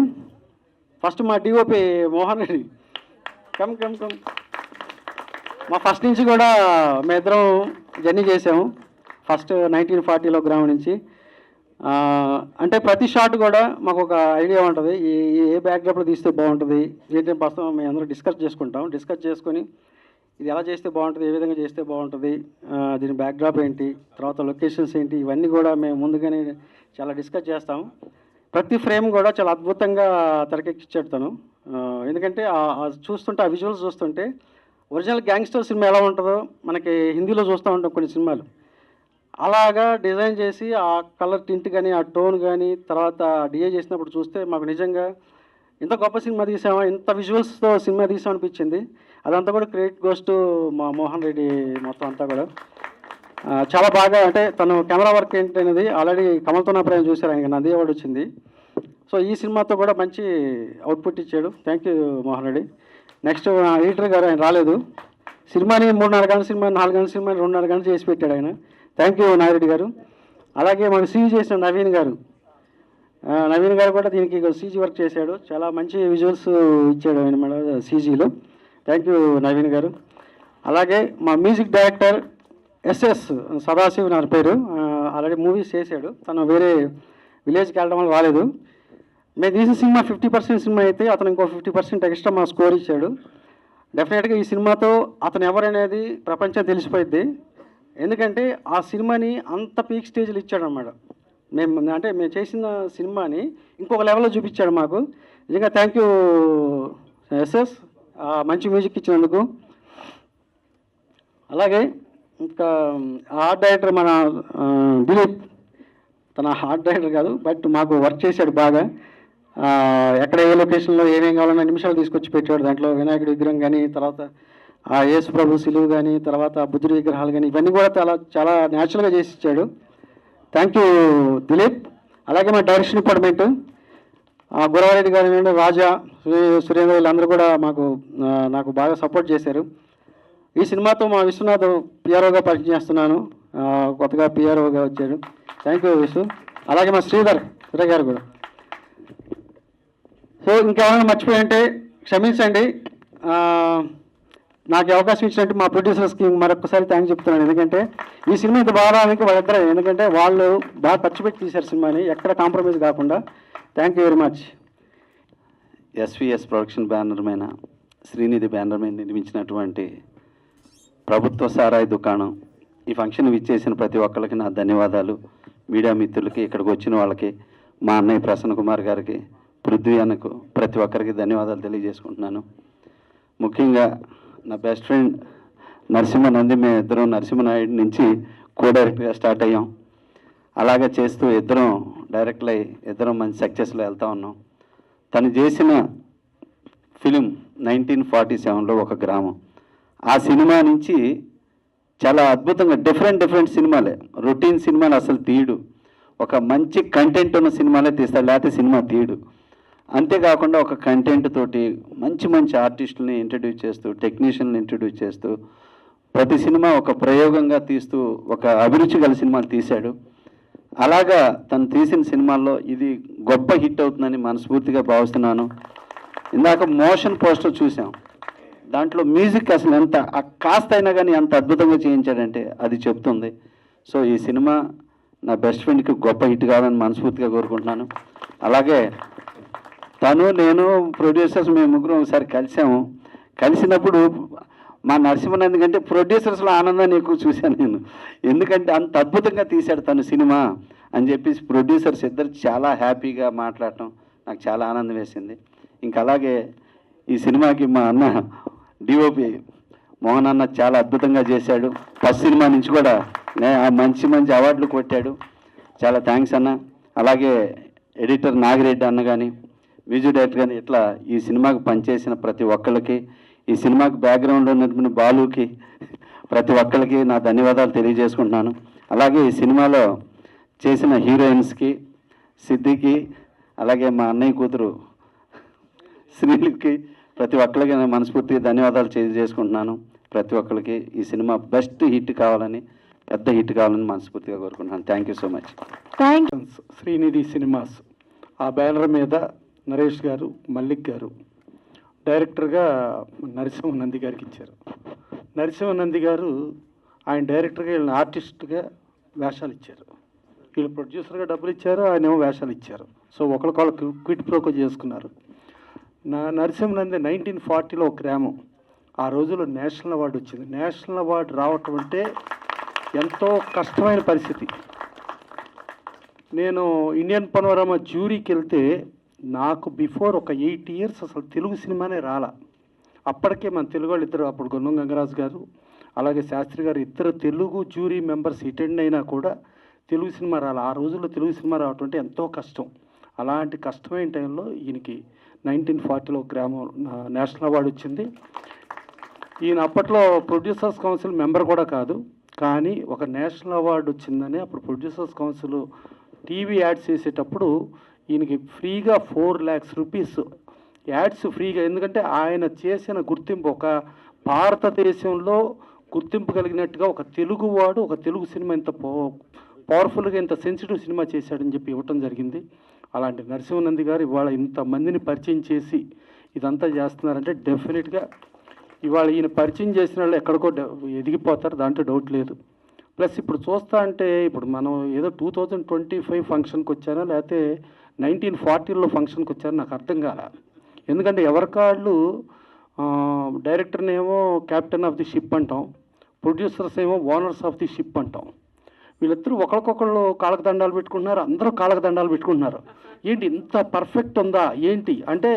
ఫస్ట్ మా డిఓపి మోహన్ రెడ్డి, కమ్. మా ఫస్ట్ నుంచి కూడా మేమిద్దరం జర్నీ చేసాము. ఫస్ట్ 1940లో గ్రామం నుంచి. అంటే ప్రతి షాట్ కూడా మాకు ఒక ఐడియా ఉంటుంది, ఏ బ్యాక్డ్రాప్లో తీస్తే బాగుంటుంది ఏంటంటే ప్రస్తుతం మేము అందరూ డిస్కస్ చేసుకొని ఇది ఎలా చేస్తే బాగుంటుంది, ఏ విధంగా చేస్తే బాగుంటుంది, దీని బ్యాక్డ్రాప్ ఏంటి, తర్వాత లొకేషన్స్ ఏంటి, ఇవన్నీ కూడా మేము ముందుగానే చాలా డిస్కస్ చేస్తాము. ప్రతి ఫ్రేమ్ కూడా చాలా అద్భుతంగా తెరకెక్కించాడు తను. ఎందుకంటే చూస్తుంటే ఆ విజువల్స్ చూస్తుంటే ఒరిజినల్ గ్యాంగ్స్టర్ సినిమా ఎలా ఉంటుందో మనకి హిందీలో చూస్తూ ఉంటాం కొన్ని సినిమాలు, అలాగా డిజైన్ చేసి ఆ కలర్ టింట్ కానీ ఆ టోన్ కానీ తర్వాత డిఏ చేసినప్పుడు చూస్తే మాకు నిజంగా ఇంత గొప్ప సినిమా తీసామా, ఇంత విజువల్స్తో సినిమా తీసామనిపించింది. అదంతా కూడా క్రెడిట్ గోస్ టు మా మోహన్ రెడ్డి. మొత్తం అంతా కూడా చాలా బాగా, అంటే తను కెమెరా వర్క్ ఏంటనేది ఆల్రెడీ కమల్తో నా ప్రేమ చూశారు, ఆయనకి నంది అవార్డు వచ్చింది. సో ఈ సినిమాతో కూడా మంచి అవుట్పుట్ ఇచ్చాడు. Thank you Mohan Reddy. Next editor గారు, ఆయన రాలేదు, సినిమాని 3.5 గంటల సినిమా 4 గంటల సినిమాని 2.5 గంటలు చేసి పెట్టాడు ఆయన. థ్యాంక్ యూ నాగిరెడ్డి గారు. అలాగే మనకు సీవ్ చేసిన నవీన్ గారు, నవీన్ గారు కూడా దీనికి సీజీ వర్క్ చేశాడు, చాలా మంచి విజువల్స్ ఇచ్చాడు ఆయన మేడం సీజీలో. థ్యాంక్ యూ నవీన్ గారు. అలాగే మా మ్యూజిక్ డైరెక్టర్ ఎస్ఎస్ సదాశివ్ నా పేరు, ఆల్రెడీ మూవీస్ చేశాడు. తను వేరే విలేజ్కి వెళ్ళడం వల్ల రాలేదు. మేము తీసిన సినిమా 50% సినిమా అయితే అతను ఇంకో 50% ఎక్స్ట్రా మా స్కోర్ ఇచ్చాడు. డెఫినెట్గా ఈ సినిమాతో అతను ఎవరనేది ప్రపంచం తెలిసిపోయింది. ఎందుకంటే ఆ సినిమాని అంత పీక్ స్టేజ్లో ఇచ్చాడు అన్నమాట. మేము చేసిన సినిమాని ఇంకొక లెవెల్లో చూపించాడు మాకు. నిజంగా థ్యాంక్ యూ ఎస్ఎస్, మంచి మ్యూజిక్ ఇచ్చినందుకు. అలాగే ఇంకా ఆర్ట్ డైరెక్టర్ మన దిలీప్, తన ఆర్ట్ డైరెక్టర్ కాదు బట్ మాకు వర్క్ చేశాడు బాగా. ఎక్కడ ఏ లొకేషన్లో ఏమేం కావాలన్న నిమిషాలు తీసుకొచ్చి పెట్టాడు. దాంట్లో వినాయకుడి విగ్రహం కానీ, తర్వాత యేసు ప్రభు సిలువు కానీ, తర్వాత బుద్ధుడి విగ్రహాలు కానీ, ఇవన్నీ కూడా చాలా న్యాచురల్గా చేసి ఇచ్చాడు. Thank you Dilip. అలాగే మా డైరెక్షన్ డిపార్ట్మెంట్ గురవారెడ్డి గారు, రాజా, సురేంద్ర వీళ్ళందరూ కూడా నాకు బాగా సపోర్ట్ చేశారు. ఈ సినిమాతో మా విశ్వనాథ్ పిఆర్ఓగా పరిచయం చేస్తున్నాను, కొత్తగా పిఆర్ఓగా వచ్చాడు. థ్యాంక్ యూ విశ్వ. అలాగే మా శ్రీధర్ గారు కూడా. సో ఇంకేమైనా మర్చిపోయింటే క్షమించండి. నాకు అవకాశం ఇచ్చినట్టు మా ప్రొడ్యూసర్స్కి మరొకసారి థ్యాంక్స్ చెప్తున్నాను. ఎందుకంటే ఈ సినిమా ఇంత బాగానికి వాళ్ళిద్దరే, ఎందుకంటే వాళ్ళు బాగా ఖర్చు పెట్టి తీశారు సినిమాని, ఎక్కడ కాంప్రమైజ్ కాకుండా. Thank you very much. SVS production banner మీద, శ్రీనిధి బ్యానర్ మీద నిర్మించినటువంటి ప్రభుత్వ సారాయి దుకాణం ఈ ఫంక్షన్ విచ్చేసిన ప్రతి ఒక్కరికి నా ధన్యవాదాలు. మీడియా మిత్రులకి, ఇక్కడికి వచ్చిన వాళ్ళకి, మా అన్నయ్య ప్రసన్న కుమార్ గారికి, పృథ్వీ అన్నకు, ప్రతి ఒక్కరికి ధన్యవాదాలు తెలియజేసుకుంటున్నాను. ముఖ్యంగా నా బెస్ట్ ఫ్రెండ్ నరసింహనంది, మేము ఇద్దరం నరసింహనాయుడు నుంచి కో డైరెక్ట్గా స్టార్ట్ అయ్యాం. అలాగే చేస్తూ ఇద్దరం డైరెక్ట్లు అయ్యి ఇద్దరం మంచి సక్సెస్లో వెళ్తూ ఉన్నాం. తను చేసిన ఫిలిం 1947లో ఒక గ్రామం. ఆ సినిమా నుంచి చాలా అద్భుతంగా డిఫరెంట్ సినిమాలే, రొటీన్ సినిమాలు అసలు తీయడు, ఒక మంచి కంటెంట్ ఉన్న సినిమాలే తీస్తాడు, లేకపోతే సినిమా తీయడు. అంతేకాకుండా ఒక కంటెంట్ తోటి మంచి ఆర్టిస్టులని ఇంట్రడ్యూస్ చేస్తూ, టెక్నీషియన్ని ఇంట్రడ్యూస్ చేస్తూ, ప్రతి సినిమా ఒక ప్రయోగంగా తీస్తూ ఒక అభిరుచి గల సినిమాలు తీశాడు. అలాగా తను తీసిన సినిమాల్లో ఇది గొప్ప హిట్ అవుతుందని మనస్ఫూర్తిగా భావిస్తున్నాను. ఇందాక మోషన్ పోస్టర్ చూసాం, దాంట్లో మ్యూజిక్ అసలు ఎంత కాస్త అయినా కానీ అంత అద్భుతంగా చేయించాడంటే అది చెప్తుంది. సో ఈ సినిమా నా బెస్ట్ ఫ్రెండ్కి గొప్ప హిట్ కావాలని మనస్ఫూర్తిగా కోరుకుంటున్నాను. అలాగే నేను ప్రొడ్యూసర్స్ మేము ముగ్గురం ఒకసారి కలిసినప్పుడు మా నరసింహనంది కంటే ప్రొడ్యూసర్స్లో ఆనందాన్ని ఎక్కువ చూశాను నేను. ఎందుకంటే అంత అద్భుతంగా తీశాడు తను సినిమా అని చెప్పేసి ప్రొడ్యూసర్స్ ఇద్దరు చాలా హ్యాపీగా మాట్లాడటం నాకు చాలా ఆనందం వేసింది. ఇంకా అలాగే ఈ సినిమాకి మా అన్న డిఓపి మోహన్ అన్న చాలా అద్భుతంగా చేశాడు. ఫస్ట్ సినిమా నుంచి కూడా మంచి అవార్డులు కొట్టాడు. చాలా థ్యాంక్స్ అన్న. అలాగే ఎడిటర్ నాగిరెడ్డి అన్న కానీ, మ్యూజిక్ డైరెక్టర్ కానీ, ఇట్లా ఈ సినిమాకి పనిచేసిన ప్రతి ఒక్కళ్ళకి, ఈ సినిమాకి బ్యాక్గ్రౌండ్లో ఉన్నటువంటి బాలుకి, ప్రతి ఒక్కరికి నా ధన్యవాదాలు తెలియజేసుకుంటున్నాను. అలాగే ఈ సినిమాలో చేసిన హీరోయిన్స్కి, సిద్ధికి, అలాగే మా అన్నయ్య కూతురు శ్రీలకి, ప్రతి ఒక్కరికి నేను మనస్ఫూర్తిగా ధన్యవాదాలు తెలియజేసుకుంటున్నాను. ప్రతి ఒక్కరికి ఈ సినిమా బెస్ట్ హిట్ కావాలని, పెద్ద హిట్ కావాలని మనస్ఫూర్తిగా కోరుకుంటున్నాను. Thank you so much. Srinidhi cinemas ఆ బ్యానర్ మీద నరేష్ గారు, మల్లిక్ గారు డైరెక్టర్గా నరసింహనంది గారికి ఇచ్చారు. నరసింహనంది గారు ఆయన డైరెక్టర్గా వీళ్ళని ఆర్టిస్ట్గా వేషాలు ఇచ్చారు. వీళ్ళు ప్రొడ్యూసర్గా డబ్బులు ఇచ్చారు, ఆయన ఏమో వేషాలు ఇచ్చారు. సో ఒకరికొకరు క్విట్ ప్రోకో చేసుకున్నారు. నరసింహనంది 1940లో ఒక గ్రామం. ఆ రోజుల్లో నేషనల్ అవార్డు వచ్చింది. నేషనల్ అవార్డు రావటం అంటే ఎంతో కష్టమైన పరిస్థితి. నేను ఇండియన్ పనోరమా జ్యూరీకి వెళ్తే నాకు బిఫోర్ ఒక 8 years అసలు తెలుగు సినిమానే రాలా. అప్పటికే మన తెలుగు వాళ్ళు ఇద్దరు, అప్పుడు గొన్నం గంగరాజు గారు అలాగే శాస్త్రి గారు, ఇద్దరు తెలుగు జ్యూరీ మెంబర్స్ అటెండ్ అయినా కూడా తెలుగు సినిమా రాలా. ఆ రోజుల్లో తెలుగు సినిమా రావటం అంటే ఎంతో కష్టం. అలాంటి కష్టమైన టైంలో ఈయనకి 1940లో గ్రామం నేషనల్ అవార్డు వచ్చింది. ఈయన అప్పట్లో ప్రొడ్యూసర్స్ కౌన్సిల్ మెంబర్ కూడా కాదు, కానీ ఒక నేషనల్ అవార్డు వచ్చిందని అప్పుడు ప్రొడ్యూసర్స్ కౌన్సిల్ టీవీ యాడ్స్ చేసేటప్పుడు ఈయనకి ఫ్రీగా 4 lakhs rupees యాడ్స్ ఫ్రీగా. ఎందుకంటే ఆయన చేసిన గుర్తింపు ఒక భారతదేశంలో గుర్తింపు కలిగినట్టుగా ఒక తెలుగువాడు ఒక తెలుగు సినిమా ఇంత పవర్ఫుల్గా ఇంత సెన్సిటివ్ సినిమా చేశాడని చెప్పి ఇవ్వటం జరిగింది. అలాంటి నరసింహనంది గారు ఇవాళ ఇంతమందిని పరిచయం చేసి ఇదంతా చేస్తున్నారంటే డెఫినెట్గా ఇవాళ ఈయన పరిచయం చేసిన వాళ్ళు ఎక్కడికో ఎదిగిపోతారు, దాంట్లో డౌట్ లేదు. ప్లస్ ఇప్పుడు చూస్తా అంటే ఇప్పుడు మనం ఏదో 2025 ఫంక్షన్కి వచ్చారా లేకపోతే 1940లో ఫంక్షన్కి వచ్చారో నాకు అర్థం కాల. ఎందుకంటే ఎవరికాళ్ళు డైరెక్టర్నేమో క్యాప్టెన్ ఆఫ్ ది షిప్ అంటాం, ప్రొడ్యూసర్స్ ఏమో ఓనర్స్ ఆఫ్ ది షిప్ అంటాం. వీళ్ళిద్దరూ ఒకరికొకళ్ళు కాళ్ళకు దండాలు పెట్టుకుంటున్నారు, అందరూ కాళ్ళకు దండాలు పెట్టుకుంటున్నారు. ఏంటి ఇంత పర్ఫెక్ట్ ఉందా ఏంటి అంటే,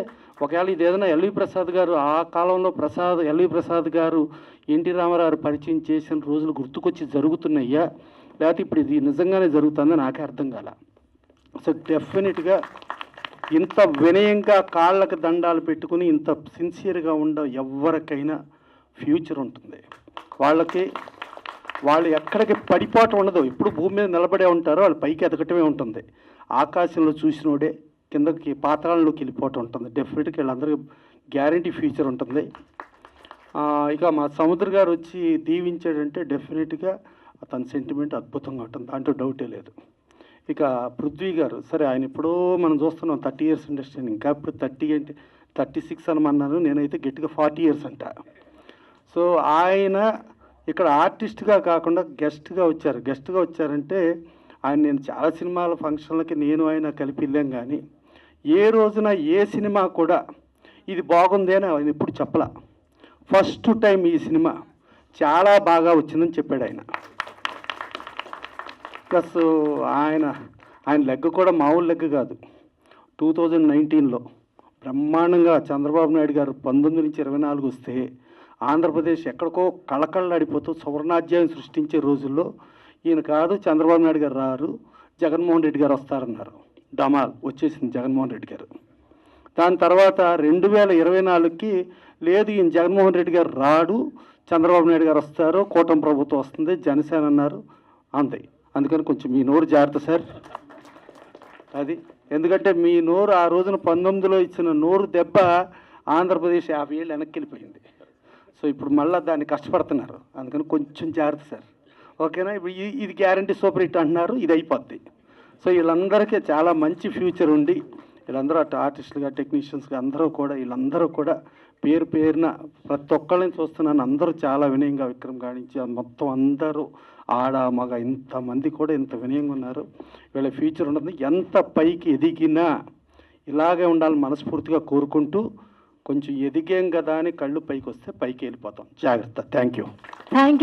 ఒకవేళ ఇది ఏదైనా ఎల్వి ప్రసాద్ గారు ఆ కాలంలో ఎల్వి ప్రసాద్ గారు ఎన్టీ రామారావు పరిచయం చేసిన రోజులు గుర్తుకొచ్చి జరుగుతున్నాయ్యా, లేకపోతే ఇప్పుడు ఇది నిజంగానే జరుగుతుందో నాకే అర్థం కాల. సో డెఫినెట్గా ఇంత వినయంగా కాళ్ళకు దండాలు పెట్టుకుని ఇంత సిన్సియర్గా ఎవరికైనా ఫ్యూచర్ ఉంటుంది. వాళ్ళు ఎక్కడికి పడిపోవటం ఉండదు, ఎప్పుడు భూమి మీద నిలబడే ఉంటారో వాళ్ళు పైకి ఎదగటమే ఉంటుంది. ఆకాశంలో చూసినోడే కిందకి పాతాళంలోకి వెళ్ళిపోవటం ఉంటుంది. డెఫినెట్గా వీళ్ళందరికీ గ్యారంటీ ఫ్యూచర్ ఉంటుంది. ఇక మా సముద్ర గారు వచ్చి దీవించాడంటే డెఫినెట్గా అతని సెంటిమెంట్ అద్భుతంగా ఉంటుంది, దాంట్లో డౌటే లేదు. ఇక పృథ్వీ గారు, సరే ఆయన ఎప్పుడో మనం చూస్తున్నాం 30 years ఇండస్ట్రీ, ఇంకా ఇప్పుడు 36 అనమన్నాను, నేనైతే గట్టిగా 40 years అంట. సో ఆయన ఇక్కడ ఆర్టిస్ట్గా కాకుండా గెస్ట్గా వచ్చారంటే ఆయన నేను చాలా సినిమాల ఫంక్షన్లకి నేను ఆయన కలిపి వెళ్ళాం, కానీ ఏ రోజున ఏ సినిమా కూడా ఇది బాగుంది అని ఆయన ఎప్పుడు చెప్పలా. ఫస్ట్ టైం ఈ సినిమా చాలా బాగా వచ్చిందని చెప్పాడు ఆయన. ప్లస్ ఆయన లెగ్ కూడా మామూలు లెగ్ కాదు. 2019లో బ్రహ్మాండంగా చంద్రబాబు నాయుడు గారు 19 నుంచి 24 వస్తే ఆంధ్రప్రదేశ్ ఎక్కడికో కళకళలాడిపోతూ సువర్ణాధ్యాయం సృష్టించే రోజుల్లో ఈయన కాదు చంద్రబాబు నాయుడు గారు రారు, జగన్మోహన్ రెడ్డి గారు వస్తారన్నారు. డమాల్ వచ్చేసింది జగన్మోహన్ రెడ్డి గారు. దాని తర్వాత 2024కి లేదు ఈయన జగన్మోహన్ రెడ్డి గారు రాడు, చంద్రబాబు నాయుడు గారు వస్తారు, కూటమి ప్రభుత్వం వస్తుంది, జనసేన అన్నారు అంతే. అందుకని కొంచెం మీ నోరు జాగ్రత్త సార్. అది ఎందుకంటే మీ నోరు ఆ రోజున 19లో ఇచ్చిన నోరు దెబ్బ ఆంధ్రప్రదేశ్ 50 ఏళ్ళు వెనక్కి వెళ్ళిపోయింది. సో ఇప్పుడు మళ్ళీ దాన్ని కష్టపడుతున్నారు, అందుకని కొంచెం జాగ్రత్త సార్, ఓకేనా? ఇప్పుడు ఇది గ్యారంటీ సూపర్ హిట్ అంటున్నారు, ఇది అయిపోద్ది. సో వీళ్ళందరికీ చాలా మంచి ఫ్యూచర్ ఉండి వీళ్ళందరూ అటు ఆర్టిస్టులుగా టెక్నీషియన్స్గా వీళ్ళందరూ కూడా పేరు పేరున ప్రతి ఒక్కళ్ళని చూస్తున్నాను, అందరూ చాలా వినయంగా విక్రమ్ గాడించి మొత్తం అందరూ ఆడ మగ ఇంతమంది కూడా ఇంత వినయంగా ఉన్నారు. వీళ్ళ ఫ్యూచర్ ఉండదు, ఎంత పైకి ఎదిగినా ఇలాగే ఉండాలని మనస్ఫూర్తిగా కోరుకుంటూ, కొంచెం ఎదిగాం కదా అని కళ్ళు పైకి వస్తే పైకి వెళ్ళిపోతాం, జాగ్రత్త. Thank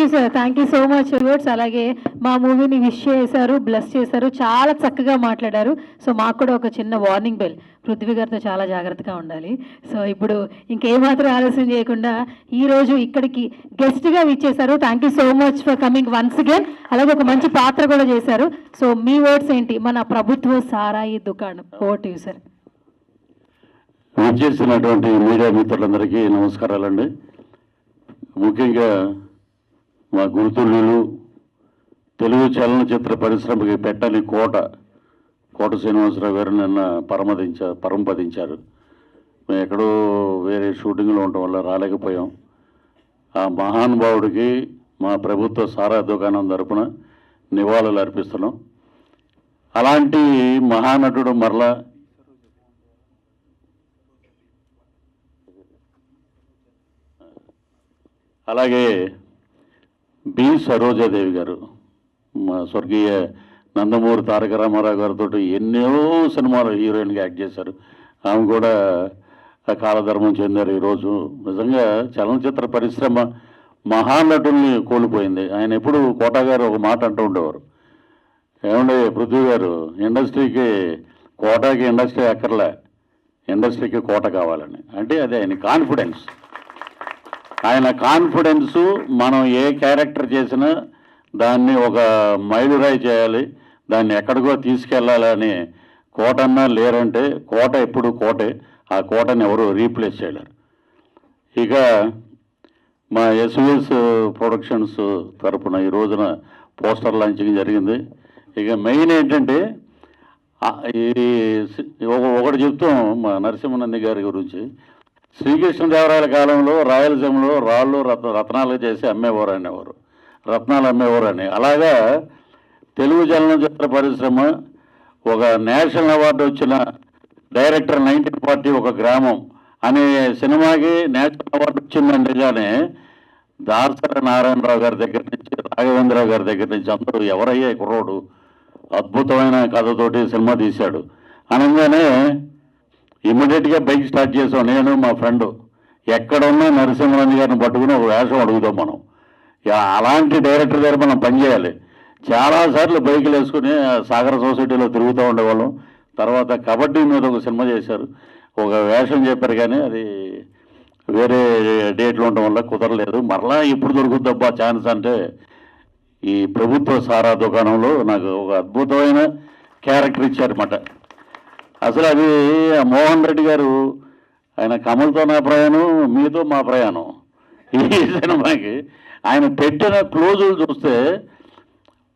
you sir, thank you so much words. అలాగే మా మూవీని విష్ చేశారు, బ్లెస్ చేశారు, చాలా చక్కగా మాట్లాడారు. సో మాకు కూడా ఒక చిన్న వార్నింగ్ బెల్, పృథ్వీ గారితో చాలా జాగ్రత్తగా ఉండాలి. సో ఇప్పుడు ఇంకేమాత్రం ఆలస్యం చేయకుండా ఈరోజు ఇక్కడికి గెస్ట్గా విచ్చేశారు. Thank you so much for coming once again. అలాగే ఒక మంచి పాత్ర కూడా చేశారు. సో మీ వర్డ్స్ ఏంటి మన ప్రభుత్వ సారాయి దుకాణం? Over to you sir. విచ్చేసినటువంటి మీడియా మిత్రులందరికీ నమస్కారాలండి. ముఖ్యంగా మా గురుతుల్యులు తెలుగు చలనచిత్ర పరిశ్రమకి పెట్టని కోట శ్రీనివాసరావు గారు నిన్న పరమపదించారు. మేము ఎక్కడో వేరే షూటింగ్లో ఉండటం వల్ల రాలేకపోయాం. ఆ మహానుభావుడికి మా ప్రభుత్వ సారా దుకాణం తరపున నివాళులు అర్పిస్తున్నాం. అలాంటి మహానటుడు మరలా అలాగే బి సరోజాదేవి గారు, మా స్వర్గీయ నందమూరి తారక రామారావు గారితో ఎన్నో సినిమాలు హీరోయిన్గా యాక్ట్ చేశారు. ఆమె కూడా కాలధర్మం చెందారు. ఈరోజు నిజంగా చలనచిత్ర పరిశ్రమ మహానటుల్ని కోల్పోయింది. ఆయన ఎప్పుడు కోట గారు ఒక మాట అంటూ ఉండేవారు, ఏమండే పృథ్వీ గారు, కోటకి ఇండస్ట్రీ అక్కర్లే, ఇండస్ట్రీకి కోట కావాలని. అంటే అది ఆయన కాన్ఫిడెన్స్. ఆయన కాన్ఫిడెన్సు మనం ఏ క్యారెక్టర్ చేసినా దాన్ని ఒక మైలురాయి చేయాలి, దాన్ని ఎక్కడికో తీసుకెళ్ళాలని కోటన్నా లేరంటే కోట ఎప్పుడు కోటే, ఆ కోటని ఎవరు రీప్లేస్ చేయలేరు. ఇక మా ఎస్విఎస్ ప్రొడక్షన్స్ తరపున ఈ రోజున పోస్టర్ లాంచింగ్ జరిగింది. ఇక మెయిన్ ఏంటంటే ఒకటి చెప్తాం మా నరసింహనంది గారి గురించి. శ్రీకృష్ణదేవరాయల కాలంలో రాయలసీమలో రాళ్ళు రత్నాలు చేసి అమ్మేవారు అనేవారు, రత్నాలు అమ్మేవారు అని. అలాగా తెలుగు చలనచిత్ర పరిశ్రమ ఒక నేషనల్ అవార్డు వచ్చిన డైరెక్టర్ 1940 ఒక గ్రామం అనే సినిమాకి నేషనల్ అవార్డు వచ్చిందంటేగానే దార్శర నారాయణరావు గారి దగ్గర నుంచి రాఘవేంద్రరావు గారి దగ్గర నుంచి అందరూ ఎవరయ్యే కుర్రోడు అద్భుతమైన కథతోటి సినిమా తీశాడు అనగానే ఇమ్మీడియట్గా బైక్ స్టార్ట్ చేసాం నేను మా ఫ్రెండ్. ఎక్కడున్నా నరసింహరాజు గారిని పట్టుకుని ఒక వేషం అడుగుతాం మనం. అలాంటి డైరెక్టర్ దగ్గర మనం పనిచేయాలి. చాలాసార్లు బైకులు వేసుకుని సాగర సొసైటీలో తిరుగుతూ ఉండేవాళ్ళం. తర్వాత కబడ్డీ మీద ఒక సినిమా చేశారు, ఒక వేషం చెప్పారు, కానీ అది వేరే డేట్లు ఉండడం వల్ల కుదరలేదు. మరలా ఇప్పుడు దొరుకుద్దబ్బా ఛాన్స్ అంటే ఈ ప్రభుత్వ సారా దుకాణంలో నాకు ఒక అద్భుతమైన క్యారెక్టర్ ఇచ్చారన్నమాట. అసలు అది మోహన్ రెడ్డి గారు ఆయన కమల్తో నా ప్రయాణం, మీతో మా ప్రయాణం ఈ సినిమాకి ఆయన పెట్టిన క్లోజులు చూస్తే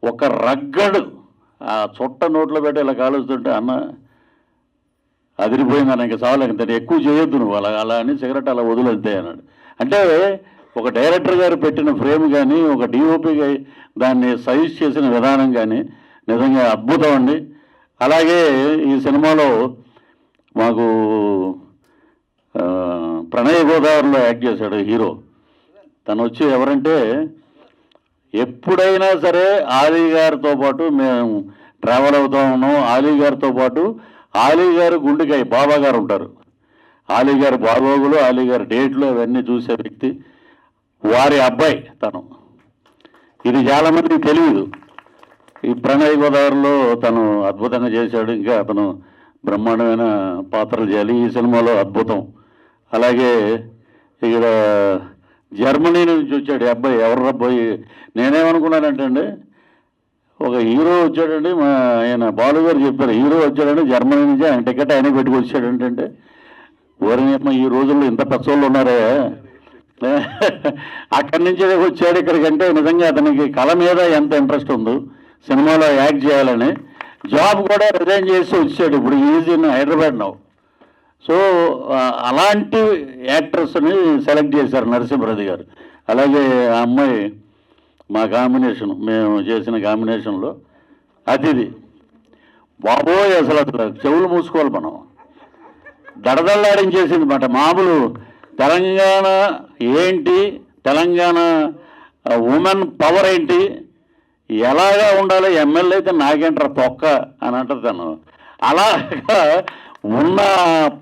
ఒక రగ్గడు ఆ చుట్ట నోట్లో పెట్టి ఇలా కాలుస్తుంటే అన్న అదిరిపోయింది అన్న, ఇంకా చాలు, ఇంత ఎక్కువ చేయొద్దు నువ్వు అలా అని సిగరెట్ అలా వదిలేద్దే అన్నాడు. అంటే ఒక డైరెక్టర్ గారు పెట్టిన ఫ్రేమ్ కానీ ఒక డిఓపిగా దాన్ని సజెస్ట్ చేసిన విధానం కానీ నిజంగా అద్భుతం అండి. అలాగే ఈ సినిమాలో మాకు ప్రణయ గోదావరిలో యాక్ట్ చేశాడు హీరో. తను వచ్చి ఎవరంటే ఎప్పుడైనా సరే ఆలీ గారితో పాటు మేము ట్రావెల్ అవుతా ఉన్నాం. ఆలీ గారితో పాటు ఆలీ గారు గుండెకాయ బాబా గారు ఉంటారు. ఆలీ గారి బాగోగులు, ఆలీ గారి డేట్లు అవన్నీ చూసే వ్యక్తి. వారి అబ్బాయి తను. ఇది చాలామందికి తెలియదు. ఈ ప్రణయ్ గోదావరిలో తను అద్భుతంగా చేశాడు. ఇంకా అతను బ్రహ్మాండమైన పాత్రలు చేయాలి ఈ సినిమాలో, అద్భుతం. అలాగే ఇక్కడ జర్మనీ నుంచి వచ్చాడు ఈ అబ్బాయి. ఎవరు అబ్బాయి నేనేమనుకున్నానంటే అండి, ఒక హీరో వచ్చాడండి, మా ఆయన బాలు గారు చెప్పారు హీరో వచ్చాడండి జర్మనీ నుంచి, ఆయన టికెట్ ఆయన పెట్టుకొచ్చాడంటే ఓరినమ్మ ఈ రోజుల్లో ఇంత పెద్దోళ్ళు ఉన్నారే. అక్కడి నుంచి వచ్చాడు ఇక్కడికంటే నిజంగా అతనికి కళ మీద ఎంత ఇంట్రెస్ట్ ఉందో, సినిమాలో యాక్ట్ చేయాలని. జాబ్ కూడా రిజైన్ చేసి వచ్చాడు. ఇప్పుడు easy in Hyderabad now. So అలాంటి యాక్టర్స్ని సెలెక్ట్ చేశారు నరసింహరాజు గారు. అలాగే ఆ అమ్మాయి మా కాంబినేషన్, మేము చేసిన కాంబినేషన్లో అతిథి బాబోయ్, అసలు చెవులు మూసుకోవాలి మనం, దడదల్లాడించేసింది మాట. మామూలు తెలంగాణ ఏంటి, తెలంగాణ ఉమెన్ పవర్ ఏంటి, ఎలాగా ఉండాలి, ఎమ్మెల్యే అయితే నాకేంటారు తొక్క అని అంటారు తను. అలాగా ఉన్న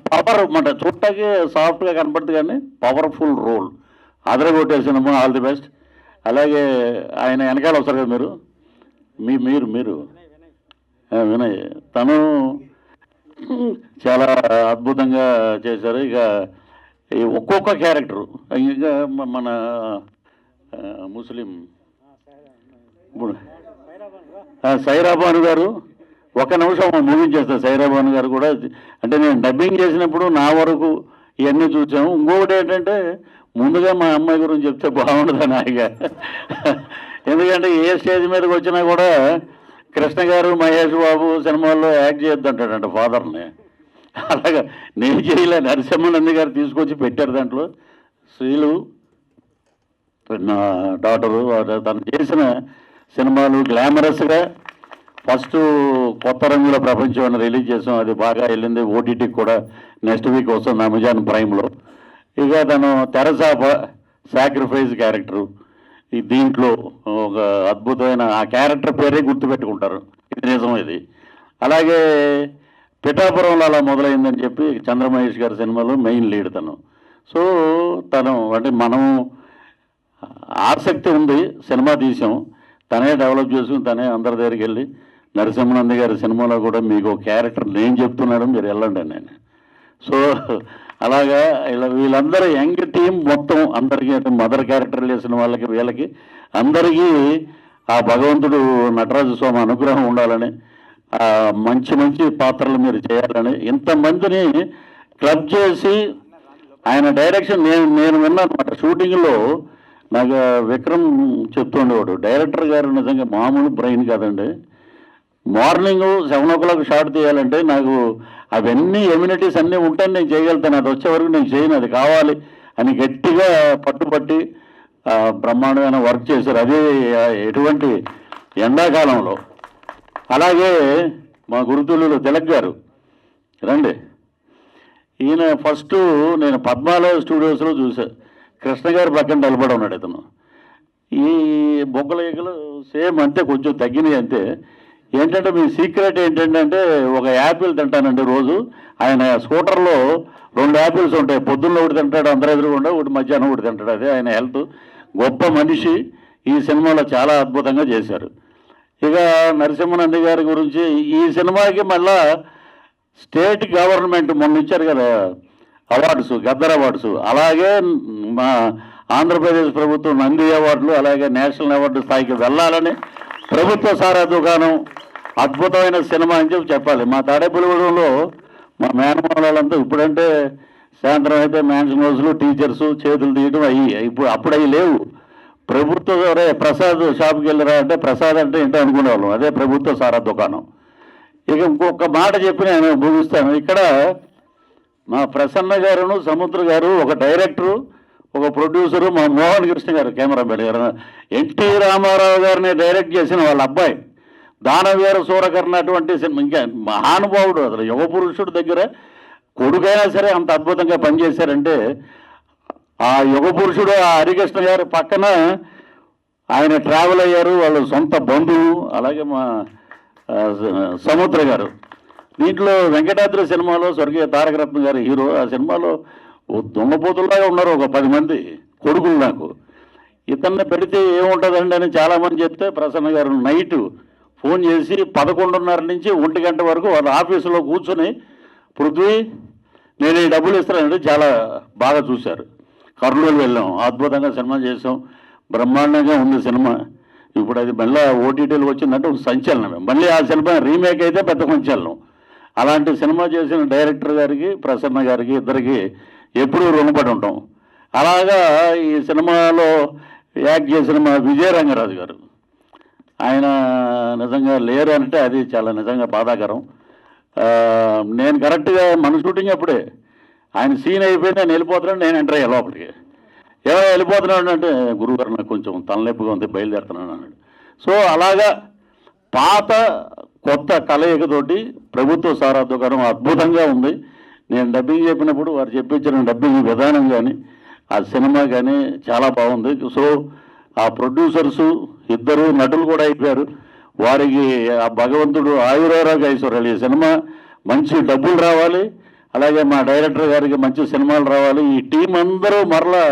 పవర్ మాట, చుట్టకి సాఫ్ట్గా కనపడుతుంది కానీ పవర్ఫుల్ రోల్. అదరగొట్టేసినాము. All the best. అలాగే ఆయన వెనకాల వస్తారు కదా మీరు వినయ్, తను చాలా అద్భుతంగా చేశారు. ఇక ఈ ఒక్కొక్క క్యారెక్టరు, ఇంకా మన ముస్లిం సైరాబాను గారు, ఒక నిమిషం ముగించేస్తారు. సైరాబాను గారు కూడా అంటే నేను డబ్బింగ్ చేసినప్పుడు నా వరకు ఇవన్నీ చూసాము. ఇంకొకటి ఏంటంటే ముందుగా మా అమ్మాయి గురించి చెప్తే బాగుండదని ఆయన, ఎందుకంటే ఏ స్టేజ్ మీదకి వచ్చినా కూడా కృష్ణ గారు మహేష్ బాబు సినిమాల్లో యాక్ట్ చేయొద్దంటాడంట ఫాదర్ని. అలాగా నేను చేయలే, నరసింహానంద గారు తీసుకొచ్చి పెట్టారు. దాంట్లో శ్రీలు నా డాటరు, తను చేసిన సినిమాలు గ్లామరస్గా ఫస్ట్ కొత్త రంగుల ప్రపంచం అని రిలీజ్ చేసాం. అది బాగా వెళ్ళింది. ఓటీటీకి కూడా నెక్స్ట్ వీక్ వస్తుంది అమెజాన్ ప్రైమ్లో. ఇక తను తెరసాప సాక్రిఫైస్ క్యారెక్టరు, ఈ దీంట్లో ఒక అద్భుతమైన ఆ క్యారెక్టర్ పేరే గుర్తుపెట్టుకుంటారు. ఇది నిజం ఇది. అలాగే పిఠాపురంలో అలా మొదలైందని చెప్పి చంద్రమహేష్ గారి సినిమాలో మెయిన్ లీడ్ తను. సో తను అంటే మనం ఆసక్తి ఉంది, సినిమా తీసాం, తనే డెవలప్ చేసుకుని తనే అందరి దగ్గరికి వెళ్ళి నరసింహానంద గారి సినిమాలో కూడా మీకు క్యారెక్టర్ నేను చెప్తున్నాడు, మీరు వెళ్ళండి నేను. సో అలాగా ఇలా వీళ్ళందరూ యంగ్ టీం మొత్తం అందరికీ, అంటే మదర్ క్యారెక్టర్ చేసిన వాళ్ళకి వీళ్ళకి అందరికీ ఆ భగవంతుడు నటరాజు స్వామి అనుగ్రహం ఉండాలని, మంచి మంచి పాత్రలు మీరు చేయాలని, ఇంతమందిని క్లబ్ చేసి ఆయన డైరెక్షన్ నేను విన్నాను అనమాట. షూటింగ్లో నాకు విక్రమ్ చెప్తుండేవాడు, డైరెక్టర్ గారు నిజంగా మామూలు బ్రెయిన్ కాదండి. మార్నింగ్ 7 o'clock షాట్ తీయాలంటే నాకు అవన్నీ ఎమ్యూనిటీస్ అన్నీ ఉంటే నేను చేయగలుగుతాను, అది వచ్చే వరకు నేను చేయను, అది కావాలి అని గట్టిగా పట్టుబట్టి బ్రహ్మాండమైన వర్క్ చేశారు. అది ఎటువంటి ఎండాకాలంలో. అలాగే మా గురుతులు తిలక్ గారు రండి. ఈయన ఫస్ట్ నేను పద్మాలయ స్టూడియోస్లో చూసా. కృష్ణ గారి పక్కన నిలబడి ఉన్నాడు ఇతను. ఈ బొగ్గల ఈగలు సేమ్ అంతే, కొంచెం తగ్గినాయి అంతే. ఏంటంటే మీ సీక్రెట్ ఏంటంటే ఒక యాపిల్ తింటానండి రోజు. ఆయన స్కూటర్లో 2 యాపిల్స్ ఉంటాయి, పొద్దున్న ఒకటి తింటాడు, అందరూ ఎదురుగుండా ఒకటి, మధ్యాహ్నం ఒకటి తింటాడు. అదే ఆయన హెల్త్. గొప్ప మనిషి. ఈ సినిమాలో చాలా అద్భుతంగా చేశారు. ఇక నరసింహనంది గారి గురించి, ఈ సినిమాకి మళ్ళా స్టేట్ గవర్నమెంట్ మొన్న ఇచ్చారు కదా అవార్డ్స్, గద్దర్ అవార్డ్స్, అలాగే మా ఆంధ్రప్రదేశ్ ప్రభుత్వం నంది అవార్డులు, అలాగే నేషనల్ అవార్డు స్థాయికి వెళ్ళాలని ప్రభుత్వ సారా దుకాణం అద్భుతమైన సినిమా అని చెప్పాలి. మా తాడేపల్లిగూడెంలో మా మేనమాలంతా ఇప్పుడంటే సాయంత్రం అయితే మ్యాన్షన్ హౌస్లు, టీచర్స్ చేతులు తీయడం ఇప్పుడు అప్పుడు అవి లేవు. ప్రభుత్వ ప్రసాద్ షాప్కి వెళ్ళరా అంటే ప్రసాద్ అంటే ఏంటో అనుకునేవాళ్ళం. అదే ప్రభుత్వ సారా దుకాణం. ఇక ఇంకొక మాట చెప్పి నేను ముగిస్తాను. ఇక్కడ మా ప్రసన్న గారును సముద్ర గారు, ఒక డైరెక్టరు, ఒక ప్రొడ్యూసరు, మా మోహన్ కృష్ణ గారు కెమెరామెన్ గారు, ఎన్టీ రామారావు గారిని డైరెక్ట్ చేసిన వాళ్ళ అబ్బాయి దానవీర సూరకర్ణ అటువంటి సినిమా. ఇంకా మహానుభావుడు, అసలు యుగ పురుషుడు దగ్గర కొడుకైనా సరే అంత అద్భుతంగా పనిచేశారంటే ఆ యుగ పురుషుడు ఆ హరికృష్ణ గారి పక్కన ఆయన ట్రావెల్ అయ్యారు, వాళ్ళ సొంత బంధువు. అలాగే మా సముద్ర గారు. దీంట్లో వెంకటాద్రి సినిమాలో స్వర్గీయ తారకరత్న గారి హీరో. ఆ సినిమాలో దొంగపోతుల్లాగా ఉన్నారు ఒక 10 మంది కొడుకులు నాకు. ఇతన్ని పెడితే ఏముంటుందండి అని చాలామంది చెప్తే ప్రసన్న గారు నైటు ఫోన్ చేసి 11:30 నుంచి 1 గంట వరకు వాళ్ళ ఆఫీసులో కూర్చొని, పృథ్వీ నేను ఈ డబ్బులు ఇస్తానంటే చాలా బాగా చూశారు. కర్నూలు వెళ్ళాం, అద్భుతంగా సినిమా చేసాం, బ్రహ్మాండంగా ఉంది సినిమా. ఇప్పుడు అది మళ్ళీ ఓటీటీలు వచ్చిందంటే ఒక సంచలనమే. మళ్ళీ ఆ సినిమా రీమేక్ అయితే పెద్ద సంచలనం. అలాంటి సినిమా చేసిన డైరెక్టర్ గారికి, ప్రసన్న గారికి, ఇద్దరికి ఎప్పుడూ రుణపడి ఉంటాం. అలాగా ఈ సినిమాలో యాక్ట్ చేసిన మా విజయరంగరాజు గారు, ఆయన నిజంగా లేరు అంటే అది చాలా నిజంగా బాధాకరం. నేను కరెక్ట్గా మన షూటింగ్ అప్పుడే ఆయన సీన్ అయిపోయింది, నేను వెళ్ళిపోతున్నాను, నేను ఎంటర్ అయ్యా లోపలికి. ఏమో వెళ్ళిపోతున్నాడు అంటే, గురువుగారు నాకు కొంచెం తలనొప్పిగా ఉంది, బయలుదేరుతున్నాను అన్నాడు. సో అలాగా పాత కొత్త కలయికతోటి ప్రభుత్వ సారా దుకాణం అద్భుతంగా ఉంది. నేను డబ్బింగ్ చెప్పినప్పుడు వారు చెప్పించిన డబ్బింగ్ విధానం కానీ ఆ సినిమా కానీ చాలా బాగుంది. సో ఆ ప్రొడ్యూసర్సు ఇద్దరు నటులు కూడా అయిపోయారు. వారికి ఆ భగవంతుడు ఆయురారోగ్య ఐశ్వర్యాలు, ఈ సినిమా మంచి డబ్బులు రావాలి, అలాగే మా డైరెక్టర్ గారికి మంచి సినిమాలు రావాలి. ఈ టీం అందరూ మరలా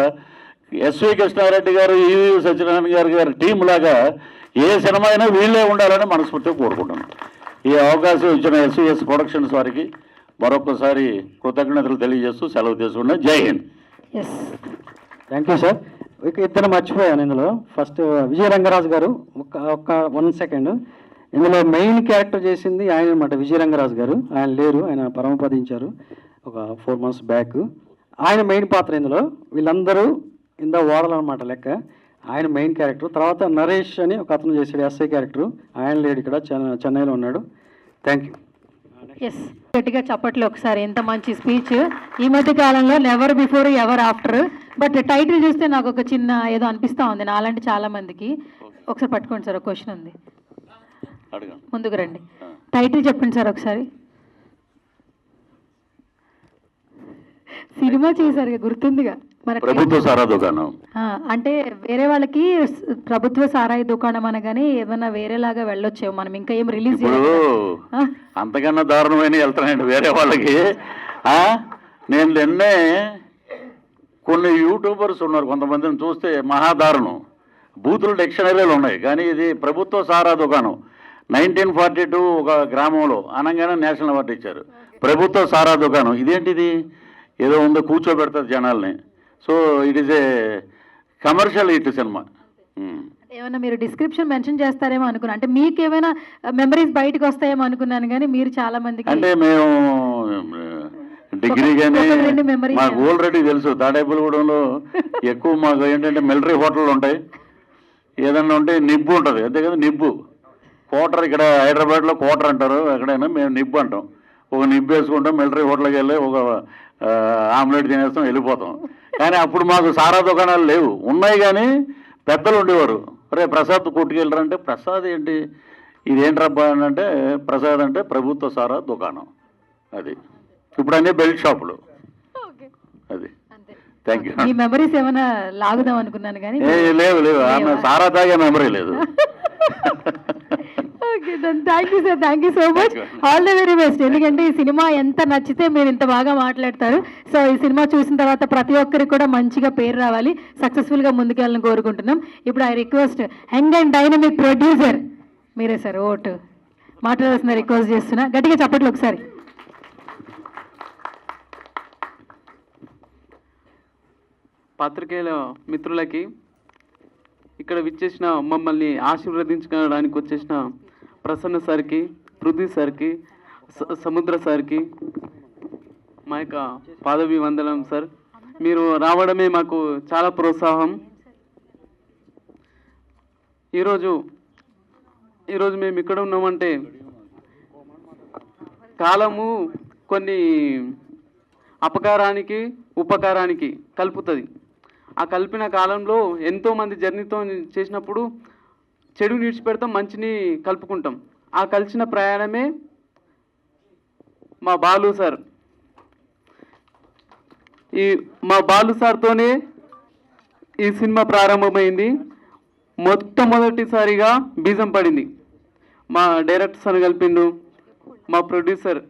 ఎస్వి కృష్ణారెడ్డి గారు, ఈవి సత్యనారాయణ గారి టీం లాగా ఏ సినిమా అయినా వీళ్ళే ఉండాలని మనస్ఫూర్తిగా కోరుకుంటున్నాను. ఈ అవకాశం ఇచ్చిన ఎస్విఎస్ ప్రొడక్షన్స్ వారికి మరొకసారి కృతజ్ఞతలు తెలియజేస్తూ సెలవు తీసుకున్నాను. జై హింద్. Thank you sir. ఇక ఇద్దరు మర్చిపోయాను ఇందులో. ఫస్ట్ విజయరంగరాజు గారు, ఒక 1 సెకండ్. ఇందులో మెయిన్ క్యారెక్టర్ చేసింది ఆయన అనమాట, విజయరంగరాజు గారు. ఆయన లేరు, ఆయన పరమపదించారు ఒక 4 months బ్యాక్. ఆయన మెయిన్ పాత్ర ఇందులో. వీళ్ళందరూ ఇందా ఓడలు అనమాట లెక్క. ఆయన మెయిన్ క్యారెక్టర్. తర్వాత నరేష్ అని ఒక అతను చేశాడు ఎస్ఐ క్యారెక్టర్. ఆయన లేడు, ఇక్కడ చెన్నైలో ఉన్నాడు. Thank you. ఎస్, గట్టిగా చప్పట్లు ఒకసారి. ఎంత మంచి స్పీచ్. ఈ మధ్య కాలంలో never before ever after. But title చూస్తే నాకు ఒక చిన్న ఏదో అనిపిస్తూ ఉంది నాలాంటి చాలా మందికి. ఒకసారి పట్టుకోండి సార్, ఒక క్వశ్చన్ ఉంది, ముందుకు రండి. టైటిల్ చెప్పండి సార్ ఒకసారి. సినిమా చేశారు గుర్తుందిగా మన ప్రభుత్వ సారా దుకాణం. అంటే వేరే వాళ్ళకి ప్రభుత్వ సారాయి దుకాణం అనగానే ఏమన్నా వేరేలాగా వెళ్ళొచ్చేమో, మనం ఇంకా ఏం రిలీజ్ అంతకన్నా దారుణమైన వెళ్తానండి వేరే వాళ్ళకి. నేను నిన్నే కొన్ని యూట్యూబర్స్ ఉన్నారు, కొంతమందిని చూస్తే మహాదారుణం. బూతులు డిక్షనరీలు ఉన్నాయి, కానీ ఇది ప్రభుత్వ సారా దుకాణం. 1942 ఒక గ్రామంలో అనగానే నేషనల్ అవార్డు ఇచ్చారు. ప్రభుత్వ సారా దుకాణం ఇదేంటిది, ఏదో ఉందో కూర్చోబెడతారు జనాల్ని. So it is a commercial hit cinema. ఏమైనా మీరు డిస్క్రిప్షన్ మెన్షన్ చేస్తారేమో అనుకున్నా, అంటే మీకు ఏమైనా మెమరీస్ బయటకు వస్తాయేమో అనుకున్నాను, కానీ మీరు చాలా మందికి అంటే మేము డిగ్రీ కానీ మాకు ఆల్రెడీ తెలుసు. తాడేపల్లిగూడెంలో ఎక్కువ మాకు ఏంటంటే మిలిటరీ హోటళ్ళు ఉంటాయి, ఏదన్నా ఉంటే నిబ్బు ఉంటుంది, అంతే కదా నిబ్బు. క్వార్టర్ ఇక్కడ హైదరాబాద్లో క్వార్టర్ అంటారు, ఎక్కడైనా మేము నిబ్బు అంటాం. ఒక నిబ్బు వేసుకుంటాం, మిలిటరీ హోటల్కి వెళ్ళి ఒక ఆమ్లెట్ తినేస్తాం, వెళ్ళిపోతాం. కానీ అప్పుడు మాకు సారా దుకాణాలు లేవు, ఉన్నాయి కానీ పెద్దలు ఉండేవారు. రే ప్రసాద్ కొట్టుకెళ్ళరంటే, ప్రసాద్ ఏంటి ఇదేంట్రబ్బా అని అంటే ప్రసాద్ అంటే ప్రభుత్వ సారా దుకాణం, అది ఇప్పుడు అన్నీ బెల్ట్ షాపులు, అది. Thank you. మీ మెమరీస్ ఏమైనా లాగుదాం అనుకున్నాను కానీ లేవు ఆమె సారా తాగే మెమరీ లేదు. Okay then thank you sir, thank you so much, all the very best. ఎందుకంటే ఈ సినిమా ఎంత నచ్చితే మీరు ఇంత బాగా మాట్లాడతారు. సో ఈ సినిమా చూసిన తర్వాత ప్రతి ఒక్కరికి కూడా మంచిగా పేరు రావాలి, సక్సెస్ఫుల్గా ముందుకెళ్ళాలని కోరుకుంటున్నాం. ఇప్పుడు I request young and dynamic producer మీరే సార్ ఓటు మాట్లాడాల్సిన రిక్వెస్ట్ చేస్తున్నా, గట్టిగా చెప్పట్లు ఒకసారి. పాత్రికేయుల మిత్రులకి, ఇక్కడ విచ్చేసిన మమ్మల్ని ఆశీర్వదించడానికి వచ్చేసిన ప్రసన్న సార్కి, పృథ్వీ సార్కి, సముద్ర సార్కి మా యొక్క పాదవి వందనం సార్. మీరు రావడమే మాకు చాలా ప్రోత్సాహం. ఈరోజు మేము ఇక్కడ ఉన్నామంటే కాలము కొన్ని అపకారానికి ఉపకారానికి కలుపుతుంది. ఆ కలిపిన కాలంలో ఎంతోమంది జర్నీతో చేసినప్పుడు చెడుని విడిచిపెడతాం, మంచిని కలుపుకుంటాం. ఆ కలిసిన ప్రయాణమే మా బాలు సార్. మా బాలు సార్తోనే ఈ సినిమా ప్రారంభమైంది. మొట్టమొదటిసారిగా బీజం పడింది. మా డైరెక్టర్ సార్ కలిపిండు, మా ప్రొడ్యూసర్,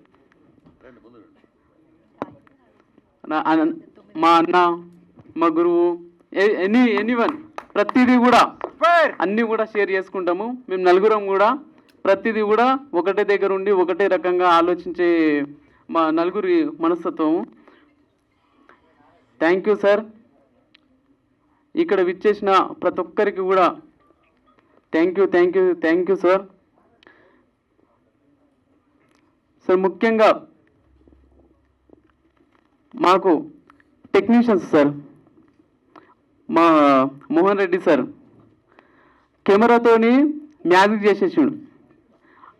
మా అన్న, మా గురువు, ఎనీవన్ ప్రతిదీ కూడా అన్నీ కూడా షేర్ చేసుకుంటాము. మేము నలుగురం కూడా ప్రతిదీ కూడా ఒకటే దగ్గర ఉండి ఒకటే రకంగా ఆలోచించే మా నలుగురి మనస్తత్వము. Thank you sir. ఇక్కడ విచ్చేసిన ప్రతి ఒక్కరికి కూడా థ్యాంక్ యూ సార్. సార్ ముఖ్యంగా మాకు టెక్నీషియన్స్ సార్, మా మోహన్ రెడ్డి సార్ కెమెరాతోని మ్యాజిక్ చేసేసిండు,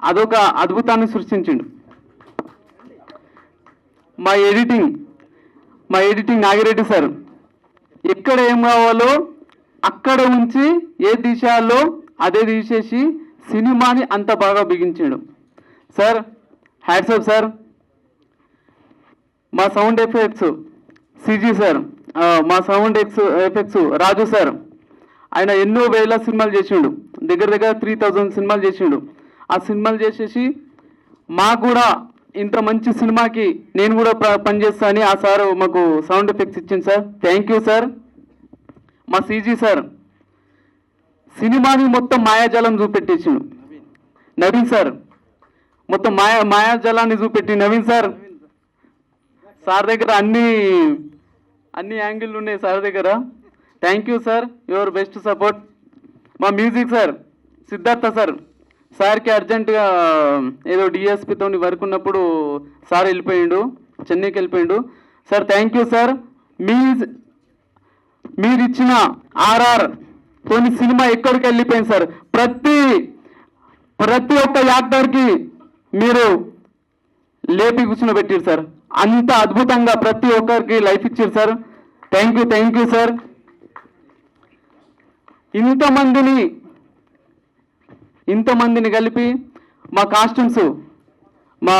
అదొక అద్భుతాన్ని సృష్టించిండు. మా ఎడిటింగ్ నాగిరెడ్డి సార్ ఎక్కడ ఏం కావాలో అక్కడ ఉంచి ఏ దిశలో అదే తీసేసి సినిమాని అంత బాగా బిగించాడు సార్. Hats off sir. మా సౌండ్ ఎఫెక్ట్స్ సిజీ సార్, మా సౌండ్ ఎఫెక్ట్స్ రాజు సార్, ఆయన ఎన్నో వేల సినిమాలు చేసిండు, దగ్గర 3000 సినిమాలు చేసిండు. ఆ సినిమాలు చేసేసి మాకు కూడా ఇంత మంచి సినిమాకి నేను కూడా పనిచేస్తా అని ఆ సార్ మాకు సౌండ్ ఎఫెక్ట్స్ ఇచ్చింది సార్. Thank you sir. మా సీజీ సార్ సినిమాని మొత్తం మాయాజాలం చూపెట్టేసిండు. నవీన్ సార్ మొత్తం మాయాజాలాన్ని చూపెట్టి నవీన్ సార్ దగ్గర అన్ని యాంగిల్ ఉన్నాయి సార్ దగ్గర. Thank you sir, your best support. మా మ్యూజిక్ సార్ సిద్ధార్థ సార్కి అర్జెంటుగా ఏదో డిఎస్పితో వర్క్ ఉన్నప్పుడు సార్ వెళ్ళిపోయిండు, చెన్నైకి వెళ్ళిపోయిండు. Sir thank you sir. మీరు ఇచ్చిన ఆర్ఆర్ తోని సినిమా ఎక్కడికి వెళ్ళిపోయింది సార్. ప్రతి ఒక్క యాక్టర్కి మీరు లేపి కూర్చుని సార్. అంత అద్భుతంగా ప్రతి ఒక్కరికి లైఫ్ ఇచ్చారు సార్. Thank you sir. ఇంతమందిని కలిపి మా కాస్ట్యూమ్స్ మా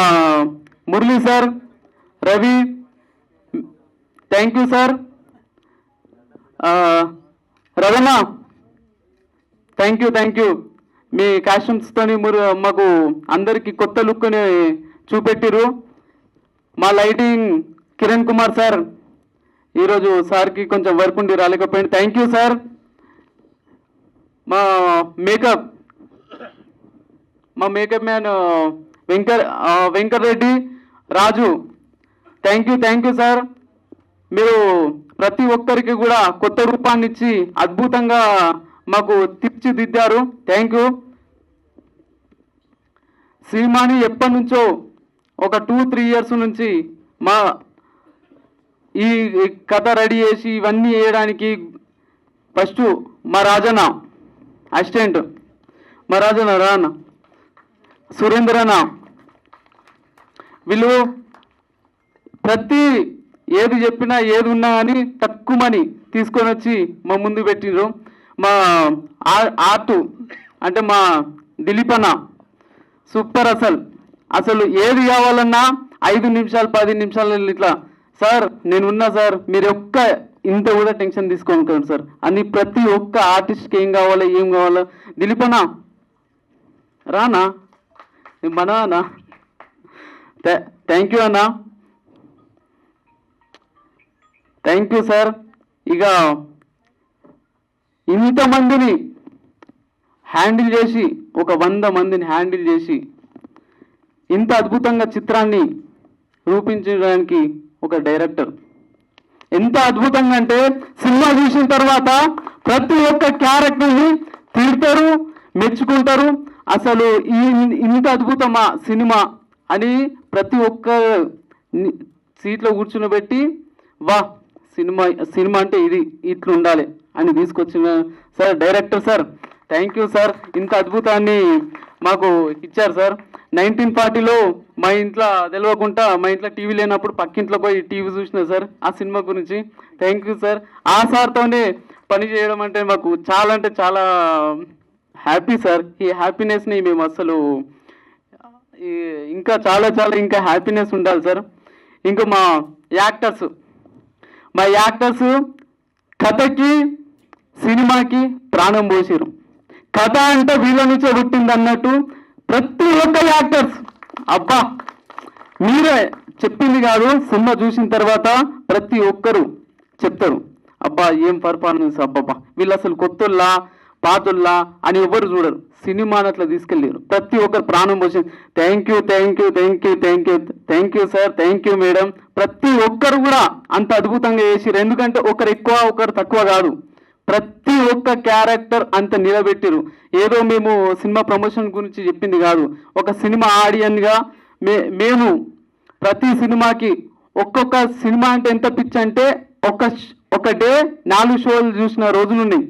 Murali sir, Ravi, thank you sir. Ravana thank you. మీ కాస్ట్యూమ్స్తోని మాకు అందరికీ కొత్త లుక్ని చూపెట్టిరు. మా లైటింగ్ కిరణ్ కుమార్ సార్, ఈరోజు సార్కి కొంచెం వర్క్ ఉండి రాలేకపోయింది. Thank you sir. మా makeup man Venkar Reddy, Raju, thank you sir. మీరు ప్రతి ఒక్కరికి కూడా కొత్త రూపాన్ని ఇచ్చి అద్భుతంగా మాకు తీర్చిదిద్దారు. Thank you. సినిమాని ఎప్పటి నుంచో ఒక 2-3 ఇయర్స్ నుంచి ఈ కథ రెడీ చేసి ఇవన్నీ వేయడానికి ఫస్ట్ మా రాజన్న అసిస్టెంట్, మా రాజన్న రాన్న సురేంద్రన్న, వీళ్ళు ఏది చెప్పినా ఏది ఉన్నా అని తక్కువని తీసుకొని వచ్చి మా ముందు పెట్టిండ్రు. మా ఆర్ట్ అంటే మా దిలీప్ అన్న సూపర్. అసలు ఏది కావాలన్నా 5 నిమిషాలు 10 నిమిషాలు ఇట్లా సార్ నేనున్నా సార్, మీరు ఒక్క ఇంత కూడా టెన్షన్ తీసుకోకండి సార్ అని ప్రతి ఒక్క ఆర్టిస్ట్కి ఏం కావాలో దిలీపనా రానా మన అన్నా. థ్యాంక్ యూ అన్నా, థ్యాంక్ యూ సార్. ఇక ఇంతమందిని హ్యాండిల్ చేసి, ఒక 100 మందిని హ్యాండిల్ చేసి ఇంత అద్భుతంగా చిత్రాన్ని రూపించడానికి ఒక డైరెక్టర్ ఎంత అద్భుతంగా అంటే, సినిమా చూసిన తర్వాత ప్రతి ఒక్క క్యారెక్టర్ని తిడతారు, మెచ్చుకుంటారు. అసలు ఇంత అద్భుతమా సినిమా అని ప్రతి ఒక్క సీట్లో కూర్చుని వా సినిమా అంటే ఇట్లా ఉండాలి అని తీసుకొచ్చిన sir director sir, thank you sir. ఇంత అద్భుతాన్ని మాకు ఇచ్చారు సార్. 1940లో మా ఇంట్లో తెలియకుండా, మా ఇంట్లో టీవీ లేనప్పుడు పక్కింట్లో పోయి టీవీ చూసిన సార్ ఆ సినిమా గురించి. Thank you sir. ఆ సార్తోనే పని చేయడం అంటే మాకు చాలా హ్యాపీ సార్. ఈ హ్యాపీనెస్ని మేము అసలు ఇంకా చాలా ఇంకా హ్యాపీనెస్ ఉండాలి సార్. ఇంకా మా యాక్టర్స్ కథకి సినిమాకి ప్రాణం పోసారు. కథ అంటే వీళ్ళ నుంచే పుట్టింది అన్నట్టు ప్రతి ఒక్క యాక్టర్స్ అబ్బా మీరే చెప్పింది కాదు, సినిమా చూసిన తర్వాత ప్రతి ఒక్కరు చెప్తారు అబ్బా ఏం పర్ఫార్మెన్స్, అబ్బబ్బా వీళ్ళు అసలు కొత్తల్లా పాతుల్లా అని ఎవరు చూడరు, సినిమాని అట్లా తీసుకెళ్ళారు. ప్రతి ఒక్కరు ప్రాణం పోసి thank you sir, thank you madam. ప్రతి ఒక్కరు కూడా అంత అద్భుతంగా చేసిరు. ఎందుకంటే ఒకరు ఎక్కువ ఒకరు తక్కువ కాదు, ప్రతి ఒక్క క్యారెక్టర్ అంత నిలబెట్టిరు. ఏదో మేము సినిమా ప్రమోషన్ గురించి చెప్పింది కాదు, ఒక సినిమా ఆడియన్గా మేము ప్రతి సినిమాకి ఒక్కొక్క సినిమా అంటే ఎంత పిచ్చి అంటే ఒక డే 4 షోలు చూసిన రోజులున్నాయి,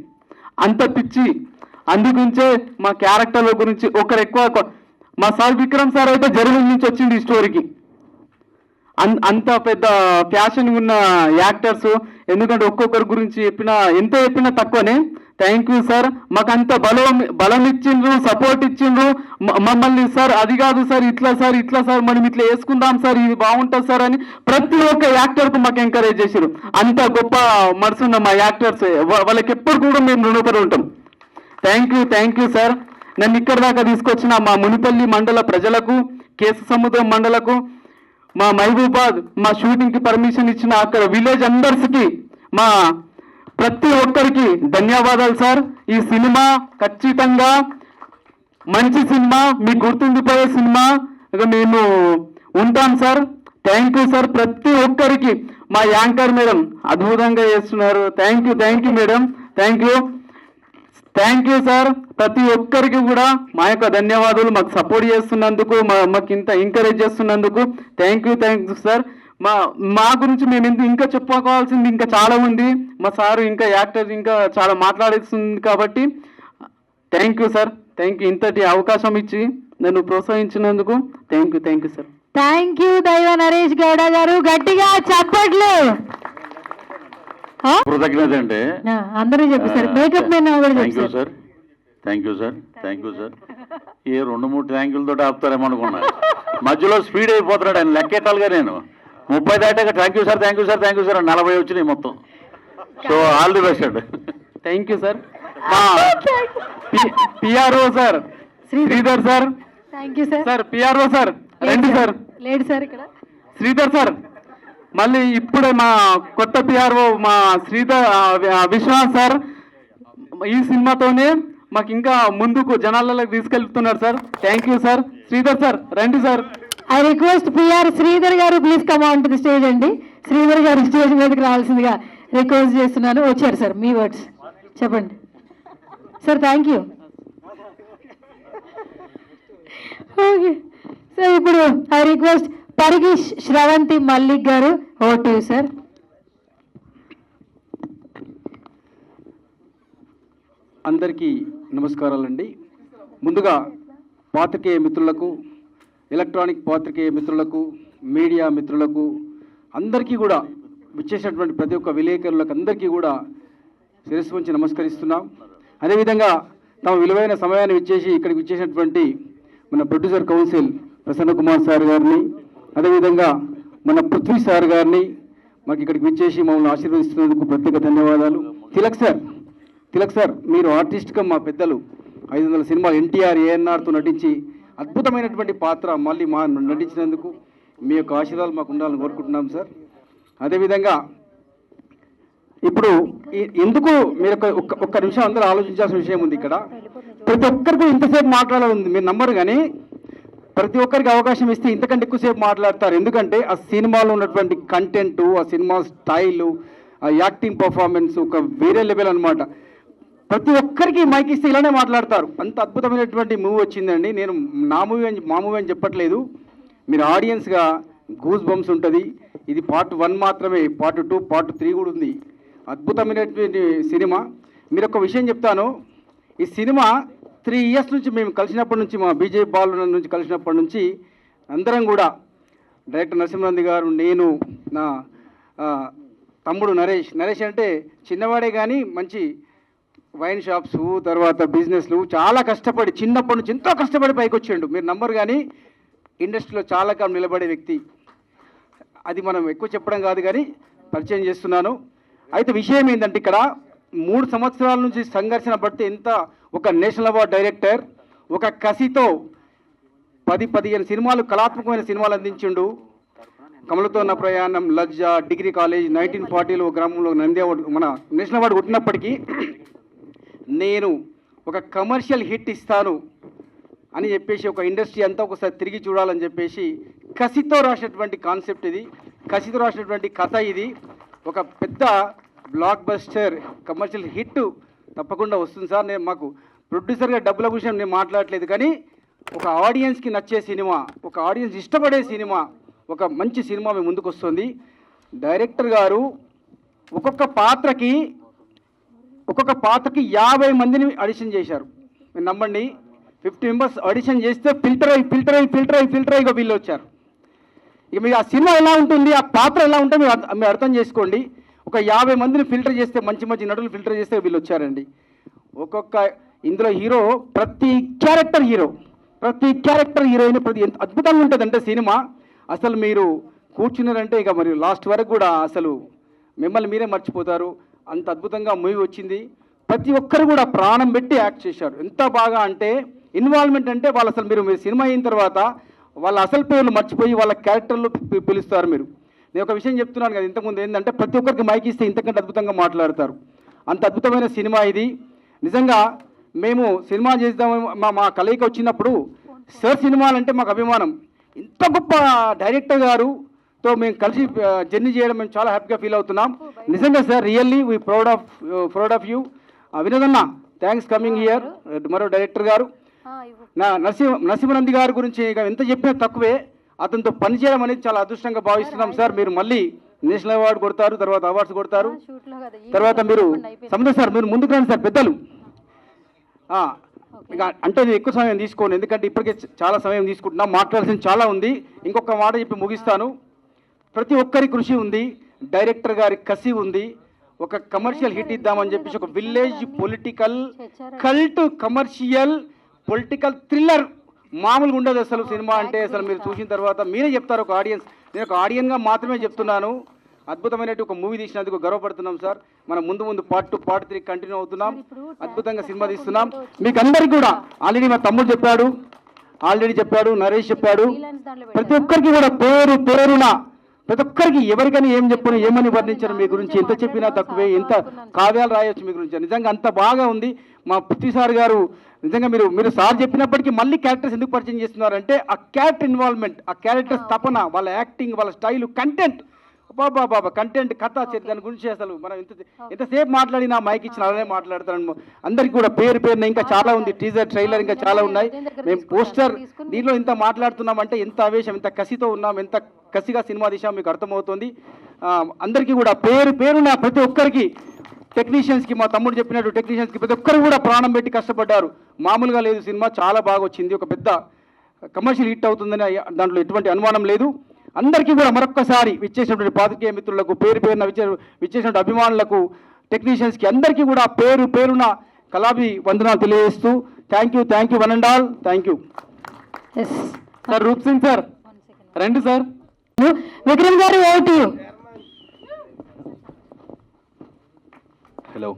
అంత పిచ్చి. అందుగురించే మా క్యారెక్టర్ల గురించి ఒకరు ఎక్కువ. మా సార్ విక్రమ్ సార్ అయితే జర్మనీ నుంచి వచ్చింది ఈ స్టోరీకి. అంత పెద్ద ప్యాషన్ ఉన్న యాక్టర్స్. ఎందుకంటే ఒక్కొక్కరి గురించి ఎంత చెప్పినా తక్కువనే. Thank you sir. మాకు అంత బలం ఇచ్చిండ్రు, సపోర్ట్ ఇచ్చిండ్రు మమ్మల్ని. సార్ అది కాదు సార్, ఇట్లా సార్ మనం ఇట్లా వేసుకుందాం సార్, ఇది బాగుంటుంది సార్ అని ప్రతి ఒక్క యాక్టర్కు మాకు ఎంకరేజ్ చేశారు. అంత గొప్ప మనసున్న మా యాక్టర్స్, వాళ్ళకి ఎప్పుడు కూడా మేము రుణపడి ఉంటాం. Thank you sir. నన్ను ఇక్కడ దాకా తీసుకొచ్చిన మా మునిపల్లి మండల ప్రజలకు, కేసు సముద్రం మండలకు, మా మహబూబాద్ మా షూటింగ్కి పర్మిషన్ ఇచ్చిన అక్కడ విలేజ్ అందర్స్కి, మా ప్రతి ఒక్కరికి ధన్యవాదాలు సార్. ఈ సినిమా ఖచ్చితంగా మంచి సినిమా, మీకు గుర్తుండిపోయే సినిమా మేము ఉంటాం సార్. Thank you sir. ప్రతి ఒక్కరికి మా యాంకర్ మేడం అద్భుతంగా చేస్తున్నారు. Thank you madam. Thank you sir. ప్రతి ఒక్కరికి కూడా మా యొక్క ధన్యవాదాలు, మాకు సపోర్ట్ చేస్తున్నందుకు, మాకు ఇంత ఎంకరేజ్ చేస్తున్నందుకు. Thank you sir. మా గురించి మేము ఇంకా చెప్పుకోవాల్సింది ఇంకా చాలా ఉంది. మా సారు ఇంకా యాక్టర్స్ ఇంకా చాలా మాట్లాడేస్తుంది కాబట్టి థ్యాంక్ యూ సార్. ఇంతటి అవకాశం ఇచ్చి నన్ను ప్రోత్సహించినందుకు thank you sir. Thank you Daiva Naresh Gowda గారు, గట్టిగా చప్పట్లు. కృతజ్ఞత అంటే అందరూ చెప్పారు, మేకప్ మ్యాన్ కూడా చెప్పారు. Thank you sir. ఏ 2-3 థ్యాంకులతో ఆపుతారేమో అనుకున్నా, మధ్యలో స్పీడ్ అయిపోతున్నాడు ఆయన. లెక్కెట్టాలిగా నేను 30 దాటాక థ్యాంక్ యూ సార్ 40 వచ్చినాయి మొత్తం. సో ఆల్ ది బెస్ట్ అండి. Thank you sir. PRO sir Sridhar sir. Thank you sir. PRO sir రండి సార్. లేడు సార్ ఇక్కడ శ్రీధర్ సార్. మళ్ళీ ఇప్పుడే మా కొత్త పిఆర్ఓ మా విశ్వనాథ్ సార్ ఈ సినిమాతోనే మాకు ఇంకా ముందుకు జనాలలోకి తీసుకెళ్తున్నారు sir. Thank you sir. Sridhar sir రండి sir. I request PR Sridhar గారు please come on to the stage అండి. శ్రీధర్ గారు స్టేజ్ మీదకి రావాల్సిందిగా రిక్వెస్ట్ చేస్తున్నాను. వచ్చారు సార్, మీ వర్డ్స్ చెప్పండి sir. Thank you. Okay sir, ఇప్పుడు ఐ రిక్వెస్ట్ పరిగి శ్రవంతి మల్లిక్ గారు, ఓవర్ టు యు సార్. అందరికీ నమస్కారాలండి. ముందుగా పాత్రికేయ మిత్రులకు, ఎలక్ట్రానిక్ పాత్రికేయ మిత్రులకు, మీడియా మిత్రులకు అందరికీ కూడా, విచ్చేసినటువంటి ప్రతి ఒక్క విలేకరులకు అందరికీ కూడా శిరస్సు వంచి నమస్కరిస్తున్నాం. అదేవిధంగా తమ విలువైన సమయాన్ని ఇచ్చేసి ఇక్కడికి విచ్చేసినటువంటి మన producer council Prasanna Kumar sir గారిని, అదేవిధంగా మన పృథ్వీ సార్ గారిని మాకు ఇక్కడికి విచ్చేసి మమ్మల్ని ఆశీర్వదిస్తున్నందుకు ప్రత్యేక ధన్యవాదాలు. తిలక్ సార్ మీరు ఆర్టిస్ట్గా మా పెద్దలు 500 సినిమాలు ఎన్టీఆర్ ఏఎన్ఆర్తో నటించి అద్భుతమైనటువంటి పాత్ర మళ్ళీ మా నటించినందుకు మీ యొక్క ఆశీర్వాదాలు మాకు ఉండాలని కోరుకుంటున్నాం సార్. అదేవిధంగా ఇప్పుడు ఎందుకు మీరు ఒక్క నిమిషం అందరూ ఆలోచించాల్సిన విషయం ఉంది. ఇక్కడ ప్రతి ఒక్కరికి ఇంతసేపు మాట్లాడాలి మీరు నమ్మరు, కానీ ప్రతి ఒక్కరికి అవకాశం ఇస్తే ఇంతకంటే ఎక్కువసేపు మాట్లాడతారు. ఎందుకంటే ఆ సినిమాలో ఉన్నటువంటి కంటెంట్, ఆ సినిమా స్టైలు, ఆ యాక్టింగ్ పర్ఫార్మెన్స్ ఒక వేరే లెవెల్ అనమాట. ప్రతి ఒక్కరికి మైక్ ఇస్తే ఇలానే మాట్లాడతారు. అంత అద్భుతమైనటువంటి మూవీ వచ్చిందండి. నేను మా మూవీ అని చెప్పట్లేదు. మీరు ఆడియన్స్గా గూస్ బంప్స్ ఉంటుంది. ఇది పార్ట్ 1 మాత్రమే, పార్ట్ 2, పార్ట్ 3 కూడా ఉంది. అద్భుతమైనటువంటి సినిమా. మీరు ఒక విషయం చెప్తాను, ఈ సినిమా 3 ఇయర్స్ నుంచి మేము కలిసినప్పటి నుంచి, మా బీజేపీ బాలు నుంచి కలిసినప్పటి నుంచి అందరం కూడా, డైరెక్టర్ నరసింహనంది గారు, నేను, నా తమ్ముడు నరేష్ అంటే చిన్నవాడే కానీ మంచి వైన్ షాప్స్, తర్వాత బిజినెస్లు చాలా కష్టపడి చిన్నప్పటి నుంచి ఎంతో కష్టపడి పైకి వచ్చాడు. మీరు నంబర్ కానీ ఇండస్ట్రీలో చాలా కాలం నిలబడే వ్యక్తి. అది మనం ఎక్కువ చెప్పడం కాదు కానీ పరిచయం చేస్తున్నాను. అయితే విషయం ఏంటంటే ఇక్కడ 3 సంవత్సరాల నుంచి సంఘర్షణ పడితే ఎంత ఒక నేషనల్ అవార్డ్ డైరెక్టర్ ఒక కసితో 10-15 సినిమాలు, కళాత్మకమైన సినిమాలు అందించిండు. కమలతో నా ప్రయాణం, లజ్జా, డిగ్రీ కాలేజ్, 1940లో గ్రామంలో నంది అవార్డు, మన నేషనల్ అవార్డు కొట్టినప్పటికీ నేను ఒక కమర్షియల్ హిట్ ఇస్తాను అని చెప్పేసి ఒక ఇండస్ట్రీ అంతా ఒకసారి తిరిగి చూడాలని చెప్పేసి కసితో రాసినటువంటి కాన్సెప్ట్ ఇది, కసితో రాసినటువంటి కథ ఇది. ఒక పెద్ద బ్లాక్ బస్టర్ కమర్షియల్ హిట్ తప్పకుండా వస్తుంది సార్. నేను మాకు ప్రొడ్యూసర్గా డబ్బుల విషయం నేను మాట్లాడలేదు, కానీ ఒక ఆడియన్స్కి నచ్చే సినిమా, ఒక ఆడియన్స్ ఇష్టపడే సినిమా, ఒక మంచి సినిమా మీ ముందుకు వస్తుంది. డైరెక్టర్ గారు ఒక్కొక్క పాత్రకి 50 మందిని ఆడిషన్ చేశారు. మీరు నమ్మండి, 50 మెంబర్స్ ఆడిషన్ చేస్తే ఫిల్టర్ అయ్యి వీళ్ళు వచ్చారు. ఇక మీరు ఆ సినిమా ఎలా ఉంటుంది, ఆ పాత్ర ఎలా ఉంటే మీరు అర్థం చేసుకోండి. ఒక 50 మందిని ఫిల్టర్ చేస్తే, మంచి నటులు ఫిల్టర్ చేస్తే వీళ్ళు వచ్చారండి. ఇందులో హీరో, ప్రతి క్యారెక్టర్ హీరోయిన్ ఎంత అద్భుతంగా ఉంటుందంటే సినిమా, అసలు మీరు కూర్చున్నారంటే ఇక మరి లాస్ట్ వరకు కూడా అసలు మిమ్మల్ని మీరే మర్చిపోతారు. అంత అద్భుతంగా మూవీ వచ్చింది. ప్రతి ఒక్కరు కూడా ప్రాణం పెట్టి యాక్ట్ చేశారు. ఎంత బాగా అంటే ఇన్వాల్వ్మెంట్ అంటే వాళ్ళు అసలు మీరు సినిమా అయిన తర్వాత వాళ్ళ అసలు పేర్లు మర్చిపోయి వాళ్ళ క్యారెక్టర్లు పిలుస్తారు. నేను ఒక విషయం చెప్తున్నాను కదా ఇంతకుముందు, ఏంటంటే ప్రతి ఒక్కరికి మైక్ ఇస్తే ఇంతకంటే అద్భుతంగా మాట్లాడతారు. అంత అద్భుతమైన సినిమా ఇది. నిజంగా మేము సినిమా చేద్దాము, మా కలయిక వచ్చినప్పుడు సార్ సినిమాలంటే మాకు అభిమానం. ఇంత గొప్ప డైరెక్టర్ గారుతో మేము కలిసి జర్నీ చేయడం మేము చాలా హ్యాపీగా ఫీల్ అవుతున్నాం. నిజంగా sir, really we proud of you. వినోదన్న, థ్యాంక్స్ కమింగ్ హియర్. మరో డైరెక్టర్ గారు నరసింహనంది గారి గురించి ఇక ఎంత చెప్పినా తక్కువే. అతనితో పనిచేయడం అనేది చాలా అదృష్టంగా భావిస్తున్నాం సార్. మీరు మళ్ళీ నేషనల్ అవార్డు కొడతారు, తర్వాత అవార్డ్స్ కొడతారు, తర్వాత మీరు సముద్ర సార్ మీరు ముందుకు రండి సార్. పెద్దలు ఇక అంటే నేను ఎక్కువ సమయం తీసుకోను, ఎందుకంటే ఇప్పటికే చాలా సమయం తీసుకుంటున్నాం, మాట్లాడాల్సింది చాలా ఉంది. ఇంకొక మాట చెప్పి ముగిస్తాను. ప్రతి ఒక్కరి కృషి ఉంది, డైరెక్టర్ గారి కసి ఉంది. ఒక కమర్షియల్ హిట్ ఇద్దామని చెప్పేసి ఒక village political cult commercial political thriller మామూలుగా ఉండదు అసలు సినిమా అంటే. అసలు మీరు చూసిన తర్వాత మీరే చెప్తారు ఒక ఆడియన్స్. నేను ఒక ఆడియన్గా మాత్రమే చెప్తున్నాను. అద్భుతమైనటువంటి ఒక మూవీ తీసినందుకు గర్వపడుతున్నాం సార్. మనం ముందు పార్ట్ 2, పార్ట్ 3 కంటిన్యూ అవుతున్నాం. అద్భుతంగా సినిమా తీస్తున్నాం. మీకు అందరికీ కూడా ఆల్రెడీ మా తమ్ముడు చెప్పాడు, నరేష్ చెప్పాడు. ప్రతి ఒక్కరికి కూడా పేరున ప్రతి ఒక్కరికి ఎవరికైనా ఏం చెప్పను, ఏమని వర్ణించను మీ గురించి, ఎంత చెప్పినా తక్కువే, ఎంత కావ్యాలు రాయొచ్చు మీ గురించి. నిజంగా అంత బాగా ఉంది. మా పృథ్వీ సార్ గారు నిజంగా మీరు సార్ చెప్పినప్పటికీ మళ్ళీ క్యారెక్టర్స్ ఎందుకు పరిచయం చేస్తున్నారంటే ఆ క్యారెక్టర్ ఇన్వాల్వ్మెంట్, ఆ క్యారెక్టర్స్ తపన, వాళ్ళ యాక్టింగ్, వాళ్ళ స్టైల్, కంటెంట్, బాబా కంటెంట్, కథ, దాని గురించి అసలు మనం ఎంతసేపు మాట్లాడినా మైక్ ఇచ్చిన అలానే మాట్లాడతాను. అందరికీ కూడా పేరున ఇంకా చాలా ఉంది. టీజర్, ట్రైలర్ ఇంకా చాలా ఉన్నాయి. మేము పోస్టర్ దీనిలో ఇంత మాట్లాడుతున్నామంటే ఎంత ఆవేశం, ఎంత కసితో ఉన్నాం, ఎంత కసిగా సినిమా తీసాం మీకు అర్థమవుతుంది. అందరికీ కూడా పేరున ప్రతి ఒక్కరికి, టెక్నీషియన్స్కి, మా తమ్ముడు చెప్పినట్టు టెక్నీషియన్స్కి ప్రతి ఒక్కరు కూడా ప్రాణం పెట్టి కష్టపడ్డారు. మామూలుగా లేదు సినిమా, చాలా బాగా వచ్చింది. ఒక పెద్ద కమర్షియల్ హిట్ అవుతుందని దాంట్లో ఎటువంటి అనుమానం లేదు. అందరికీ కూడా మరొక్కసారి విచ్చేసినటువంటి పాత్రికేయ మిత్రులకు, పేరున విచ్చేసినటువంటి అభిమానులకు, టెక్నీషియన్స్కి అందరికీ కూడా పేరున కళాభి వందనాలు తెలియజేస్తూ thank you one and all. Thank you. Yes sir Roop Singh sir రండి sir. Vikram garu vote. Hello,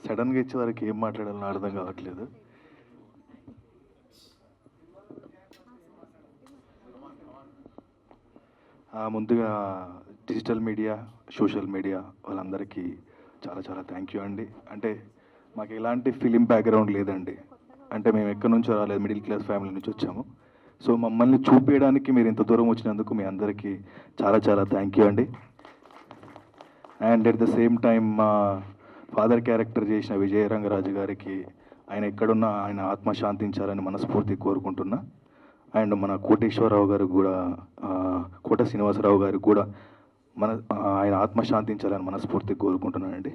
సడన్గా ఇచ్చే వరకు ఏం మాట్లాడాలని అర్థం కావట్లేదు. ముందుగా డిజిటల్ మీడియా, సోషల్ మీడియా వాళ్ళందరికీ చాలా చాలా థ్యాంక్ యూ అండి. అంటే మాకు ఎలాంటి ఫిలిం బ్యాక్గ్రౌండ్ లేదండి. అంటే మేము ఎక్కడి నుంచో రాలేదు, మిడిల్ క్లాస్ ఫ్యామిలీ నుంచి వచ్చాము. సో మమ్మల్ని చూపించడానికి మీరు ఇంత దూరం వచ్చినందుకు మీ అందరికీ చాలా చాలా థ్యాంక్ యూ అండి. And at the same time మా ఫాదర్ క్యారెక్టర్ చేసిన విజయరంగరాజు గారికి ఆయన ఎక్కడున్నా ఆయన ఆత్మ శాంతించాలని మనస్ఫూర్తి కోరుకుంటున్నా. అండ్ మన కోటేశ్వరరావు గారికి కూడా, కోట శ్రీనివాసరావు గారికి కూడా ఆయన ఆత్మ శాంతించాలని మనస్ఫూర్తి కోరుకుంటున్నానండి.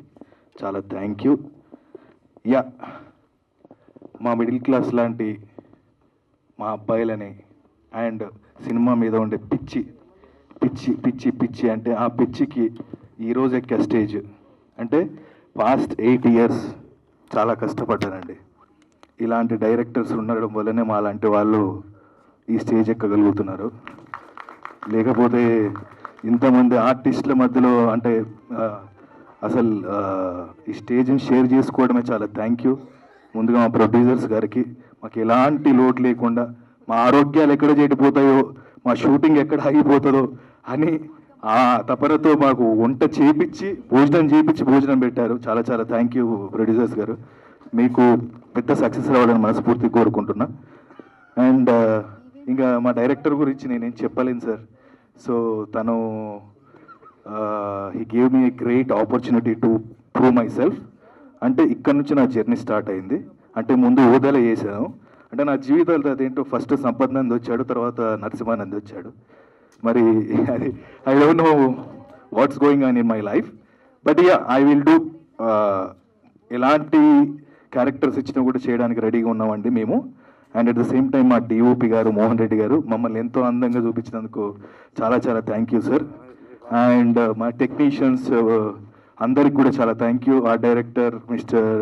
చాలా థ్యాంక్ యూ. యా, మా మిడిల్ క్లాస్ లాంటి మా అబ్బాయిలని అండ్ సినిమా మీద ఉండే పిచ్చి పిచ్చి పిచ్చి పిచ్చి అంటే ఆ పిచ్చికి ఈరోజు ఎక్కే స్టేజ్ అంటే పాస్ట్ 8 years చాలా కష్టపడ్డానండి. ఇలాంటి డైరెక్టర్స్ ఉండడం వల్లనే మా లాంటి వాళ్ళు ఈ స్టేజ్ ఎక్కగలుగుతున్నారు. లేకపోతే ఇంతమంది ఆర్టిస్టుల మధ్యలో అంటే అసలు ఈ స్టేజ్ని షేర్ చేసుకోవడమే చాలా థ్యాంక్ యూ. ముందుగా మా ప్రొడ్యూసర్స్ గారికి మాకు ఎలాంటి లోటు లేకుండా మా ఆరోగ్యాలు ఎక్కడ చెడిపోతాయో, మా షూటింగ్ ఎక్కడ ఆగిపోతుందో అని ఆ తపనతో మాకు వంట చేపించి భోజనం పెట్టారు. చాలా చాలా థ్యాంక్ యూ ప్రొడ్యూసర్స్ గారు. మీకు పెద్ద సక్సెస్ రావాలని మనస్ఫూర్తి కోరుకుంటున్నా. అండ్ ఇంకా మా డైరెక్టర్ గురించి నేనేం చెప్పలేను సార్. సో తను he gave me a great opportunity to prove my self. అంటే ఇక్కడ నుంచి నా జర్నీ స్టార్ట్ అయింది. అంటే ముందు ఓదాలో చేశాను. అంటే నా జీవితాలు అదేంటో ఫస్ట్ సంపత్ నంది వచ్చాడు, తర్వాత నరసింహానంద్ వచ్చాడు. మరి అది I don't know what's going on in my life. But yeah, I will do. ఎలాంటి క్యారెక్టర్స్ ఇచ్చినా కూడా చేయడానికి రెడీగా ఉన్నామండి మేము. And at the same time మా డిఓపి గారు మోహన్ రెడ్డి గారు మమ్మల్ని ఎంతో అందంగా చూపించినందుకు చాలా చాలా థ్యాంక్ యూ సార్. అండ్ మా టెక్నీషియన్స్ అందరికి కూడా చాలా థ్యాంక్ యూ. ఆ డైరెక్టర్ మిస్టర్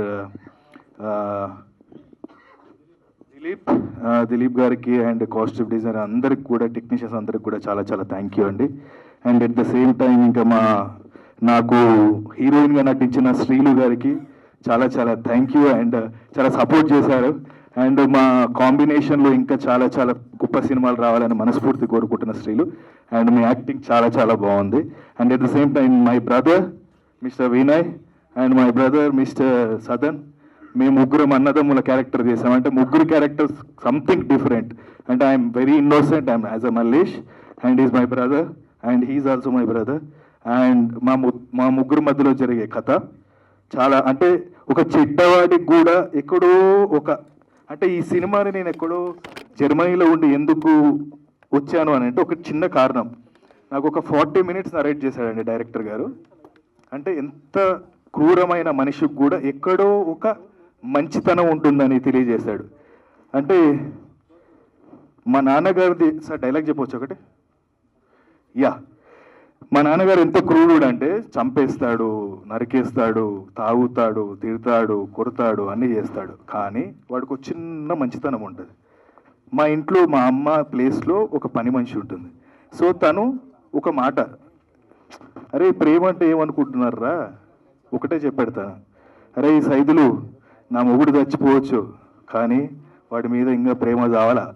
దిలీప్ గారికి అండ్ కాస్ట్యూమ్ డిజైనర్ అందరికి కూడా, టెక్నీషియన్స్ అందరికి కూడా చాలా చాలా థ్యాంక్ యూ అండి. And at the same time ఇంకా నాకు హీరోయిన్గా నటించిన శ్రీలు గారికి చాలా చాలా థ్యాంక్ యూ. అండ్ చాలా సపోర్ట్ చేశారు. అండ్ మా కాంబినేషన్లో ఇంకా చాలా చాలా గొప్ప సినిమాలు రావాలని మనస్ఫూర్తి కోరుకుంటున్న శ్రీలు. అండ్ మీ యాక్టింగ్ చాలా చాలా బాగుంది. And at the same time my brother mister Vinay and my brother mister Sadan, మేము ముగ్గురం అన్నదమ్ముల క్యారెక్టర్ చేసాం. అంటే ముగ్గురు క్యారెక్టర్స్ సంథింగ్ డిఫరెంట్. అంటే I'm very innocent, I'm as a Mallesh and is my brother and he is also my brother. And మా ముగ్గురు మధ్యలో జరిగే కథ చాలా, అంటే ఒక చెడ్డవాడికి కూడా ఎక్కడో అంటే ఈ సినిమాని నేను ఎక్కడో జర్మనీలో ఉండి ఎందుకు వచ్చాను అని అంటే ఒక చిన్న కారణం. నాకు ఒక 40 minutes నరేట్ చేశాడండి డైరెక్టర్ గారు. అంటే ఎంత క్రూరమైన మనిషికి కూడా ఎక్కడో ఒక మంచితనం ఉంటుందని తెలియజేశాడు. అంటే మా నాన్నగారిది సార్ డైలాగ్ చెప్పవచ్చు ఒకటి. యా, మా నాన్నగారు ఎంత క్రూరుడు అంటే చంపేస్తాడు, నరికేస్తాడు, తాగుతాడు, తిడతాడు, కొడతాడు, అన్నీ చేస్తాడు. కానీ వాడికి ఒక చిన్న మంచితనం ఉంటుంది. మా ఇంట్లో మా అమ్మ ప్లేస్లో ఒక పని మనిషి ఉంటుంది. సో తను ఒక మాట, అరే ప్రేమ అంటే ఏమనుకుంటున్నారా, ఒకటే చెప్పెడతాను, అరే ఈ సైదులు నా మొగుడు చచ్చిపోవచ్చు కానీ వాడి మీద ఇంకా ప్రేమ చావాలా,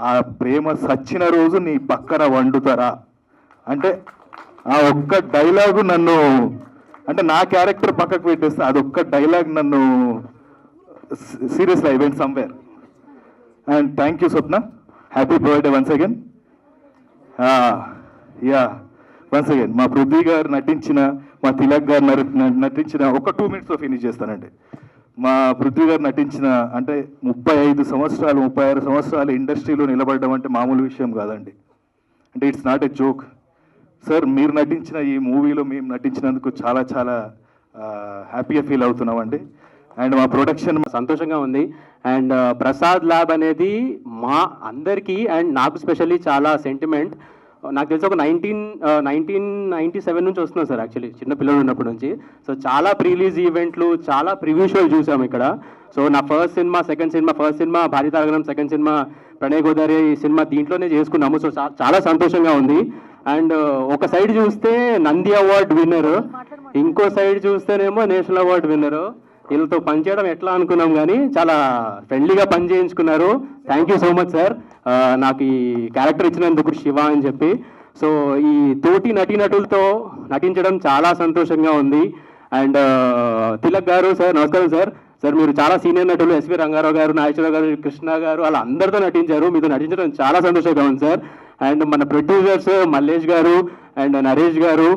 ఆ ప్రేమ సచ్చిన రోజు నీ పక్కన వండుతారా అంటే ఆ ఒక్క డైలాగు నన్ను, అంటే నా క్యారెక్టర్ పక్కకు పెట్టేస్తే అదొక్క డైలాగ్ నన్ను seriously I went somewhere. And thank you Swapna, happy birthday once again. Yeah, once again మా పృథ్వీ గారు నటించిన, మా తిలక్ గారు నటించిన, ఒక 2 minutes ఫినిష్ చేస్తానండి. మా పృథ్వీ గారు నటించిన, అంటే 35 సంవత్సరాలు 36 సంవత్సరాలు ఇండస్ట్రీలో నిలబడడం అంటే మామూలు విషయం కాదండి. అంటే it's not a joke sir. మీరు నటించిన ఈ మూవీలో మేము నటించినందుకు చాలా చాలా హ్యాపీగా ఫీల్ అవుతున్నామండి. అండ్ మా ప్రొడక్షన్ సంతోషంగా ఉంది. అండ్ ప్రసాద్ ల్యాబ్ అనేది మా అందరికీ అండ్ నాకు స్పెషల్లీ చాలా సెంటిమెంట్. నాకు తెలిసి ఒక 1997 నుంచి వస్తున్నాం సార్, యాక్చువల్లీ చిన్న పిల్లలు ఉన్నప్పటి నుంచి. సో చాలా ప్రీలీజ్ ఈవెంట్లు, చాలా ప్రివ్యూ షోలు చూసాము ఇక్కడ. సో నా first cinema, second cinema, first cinema భారీతారగణం, second cinema Pranay Godavari cinema దీంట్లోనే చేసుకున్నాము. సో చాలా సంతోషంగా ఉంది. అండ్ ఒక సైడ్ చూస్తే నంది అవార్డ్ విన్నర్, ఇంకో సైడ్ చూస్తేనేమో నేషనల్ అవార్డ్ విన్నర్. వీళ్ళతో పనిచేయడం ఎట్లా అనుకున్నాం కానీ చాలా ఫ్రెండ్లీగా పని చేయించుకున్నారు. Thank you so much sir, నాకు ఈ క్యారెక్టర్ ఇచ్చినందుకు, శివ అని చెప్పి. సో ఈ తోటి నటీనటులతో నటించడం చాలా సంతోషంగా ఉంది. అండ్ తిలక్ గారు సార్, నమస్కారం సార్. సార్ మీరు చాలా సీనియర్ నటులు, ఎస్వి రంగారావు గారు, నాగేశ్వరరావు గారు, కృష్ణ గారు అలా అందరితో నటించారు. మీతో నటించడం చాలా సంతోషంగా ఉంది సార్. అండ్ మన ప్రొడ్యూసర్స్ మల్లేష్ గారు అండ్ నరేష్ గారు,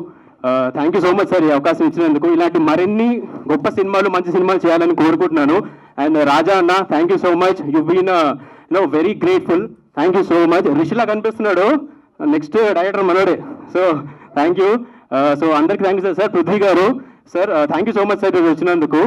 thank you so much sir ఈ అవకాశం ఇచ్చినందుకు. ఇలాంటి మరిన్ని గొప్ప సినిమాలు, మంచి సినిమాలు చేయాలని కోరుకుంటున్నాను. అండ్ రాజా అన్న, thank you so much, you been very grateful. Thank you so much. రిషిలా కనిపిస్తున్నాడు, నెక్స్ట్ డైరెక్టర్ మనోడే. So thank you. సో అందరికి థ్యాంక్ యూ సార్. పృథ్వీ గారు sir, thank you so much sir వచ్చినందుకు.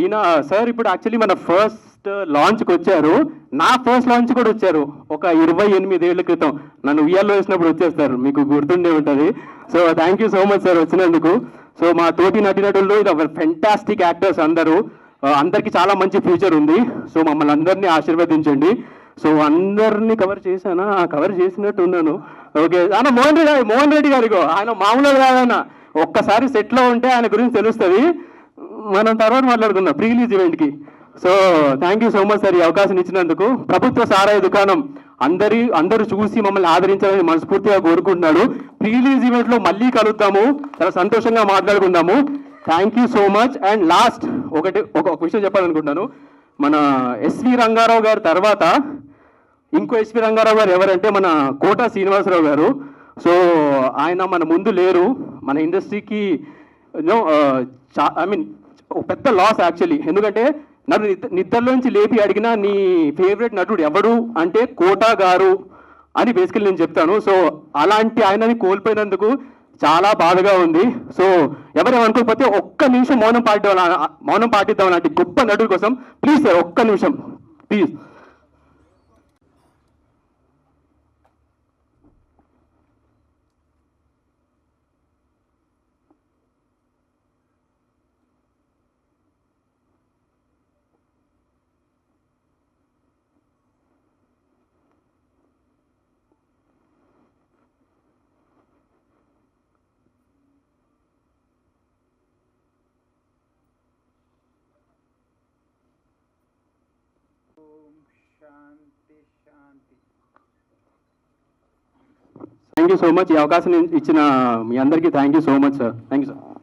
ఈయన సార్ ఇప్పుడు యాక్చువల్లీ మన ఫస్ట్ లాంచ్కి వచ్చారు, నా ఫస్ట్ లాంచ్ కూడా వచ్చారు ఒక 28 ఏళ్ల క్రితం. నన్ను ఉయ్యాల్లో వేసినప్పుడు వచ్చేస్తారు, మీకు గుర్తుండే ఉంటుంది. So thank you so much sir వచ్చినందుకు. సో మా తోటి నటీనటులు ఇది ఫెంటాస్టిక్ యాక్టర్స్ అందరూ, అందరికీ చాలా మంచి ఫ్యూచర్ ఉంది. సో మమ్మల్ని అందరినీ ఆశీర్వదించండి. సో అందరినీ కవర్ చేశానా? కవర్ చేసినట్టు ఉన్నాను. ఓకే అన్న, మోహన్ రెడ్డి గారిగో ఆయన మామూలుగా కాదన్న, ఒక్కసారి సెట్లో ఉంటే ఆయన గురించి తెలుస్తుంది. మనం తర్వాత మాట్లాడుకుందాం ప్రీ రిలీజ్ ఈవెంట్కి. So thank you so much sir ఈ అవకాశం ఇచ్చినందుకు. ప్రభుత్వ సారాయి దుకాణం అందరూ చూసి మమ్మల్ని ఆదరించాలని మనస్ఫూర్తిగా కోరుకుంటున్నాడు. ప్రీ రిలీజ్ ఈవెంట్లో మళ్ళీ కలుద్దాము, చాలా సంతోషంగా మాట్లాడుకుందాము. Thank you so much. And last ఒక విషయం చెప్పాలనుకుంటున్నాను. మన ఎస్వి రంగారావు గారి తర్వాత ఇంకో ఎస్వి రంగారావు గారు ఎవరంటే మన కోట శ్రీనివాసరావు గారు. సో ఆయన మన ముందు లేరు, మన ఇండస్ట్రీకి ఒక పెద్ద లాస్ యాక్చువల్లీ. ఎందుకంటే నన్ను నిద్రలోంచి లేపి అడిగినా నీ ఫేవరెట్ నటుడు ఎవడు అంటే కోట గారు అని బేసికల్లీ నేను చెప్తాను. సో అలాంటి ఆయనని కోల్పోయినందుకు చాలా బాధగా ఉంది. సో ఎవరేమనుకోకపోతే ఒక్క నిమిషం మౌనం పాటిద్దాం అలాంటి గొప్ప నటుడి కోసం. ప్లీజ్ సార్ ఒక్క నిమిషం please. Thank you so much ఈ అవకాశం ఇచ్చిన మీ అందరికీ thank you so much sir. Thank you sir.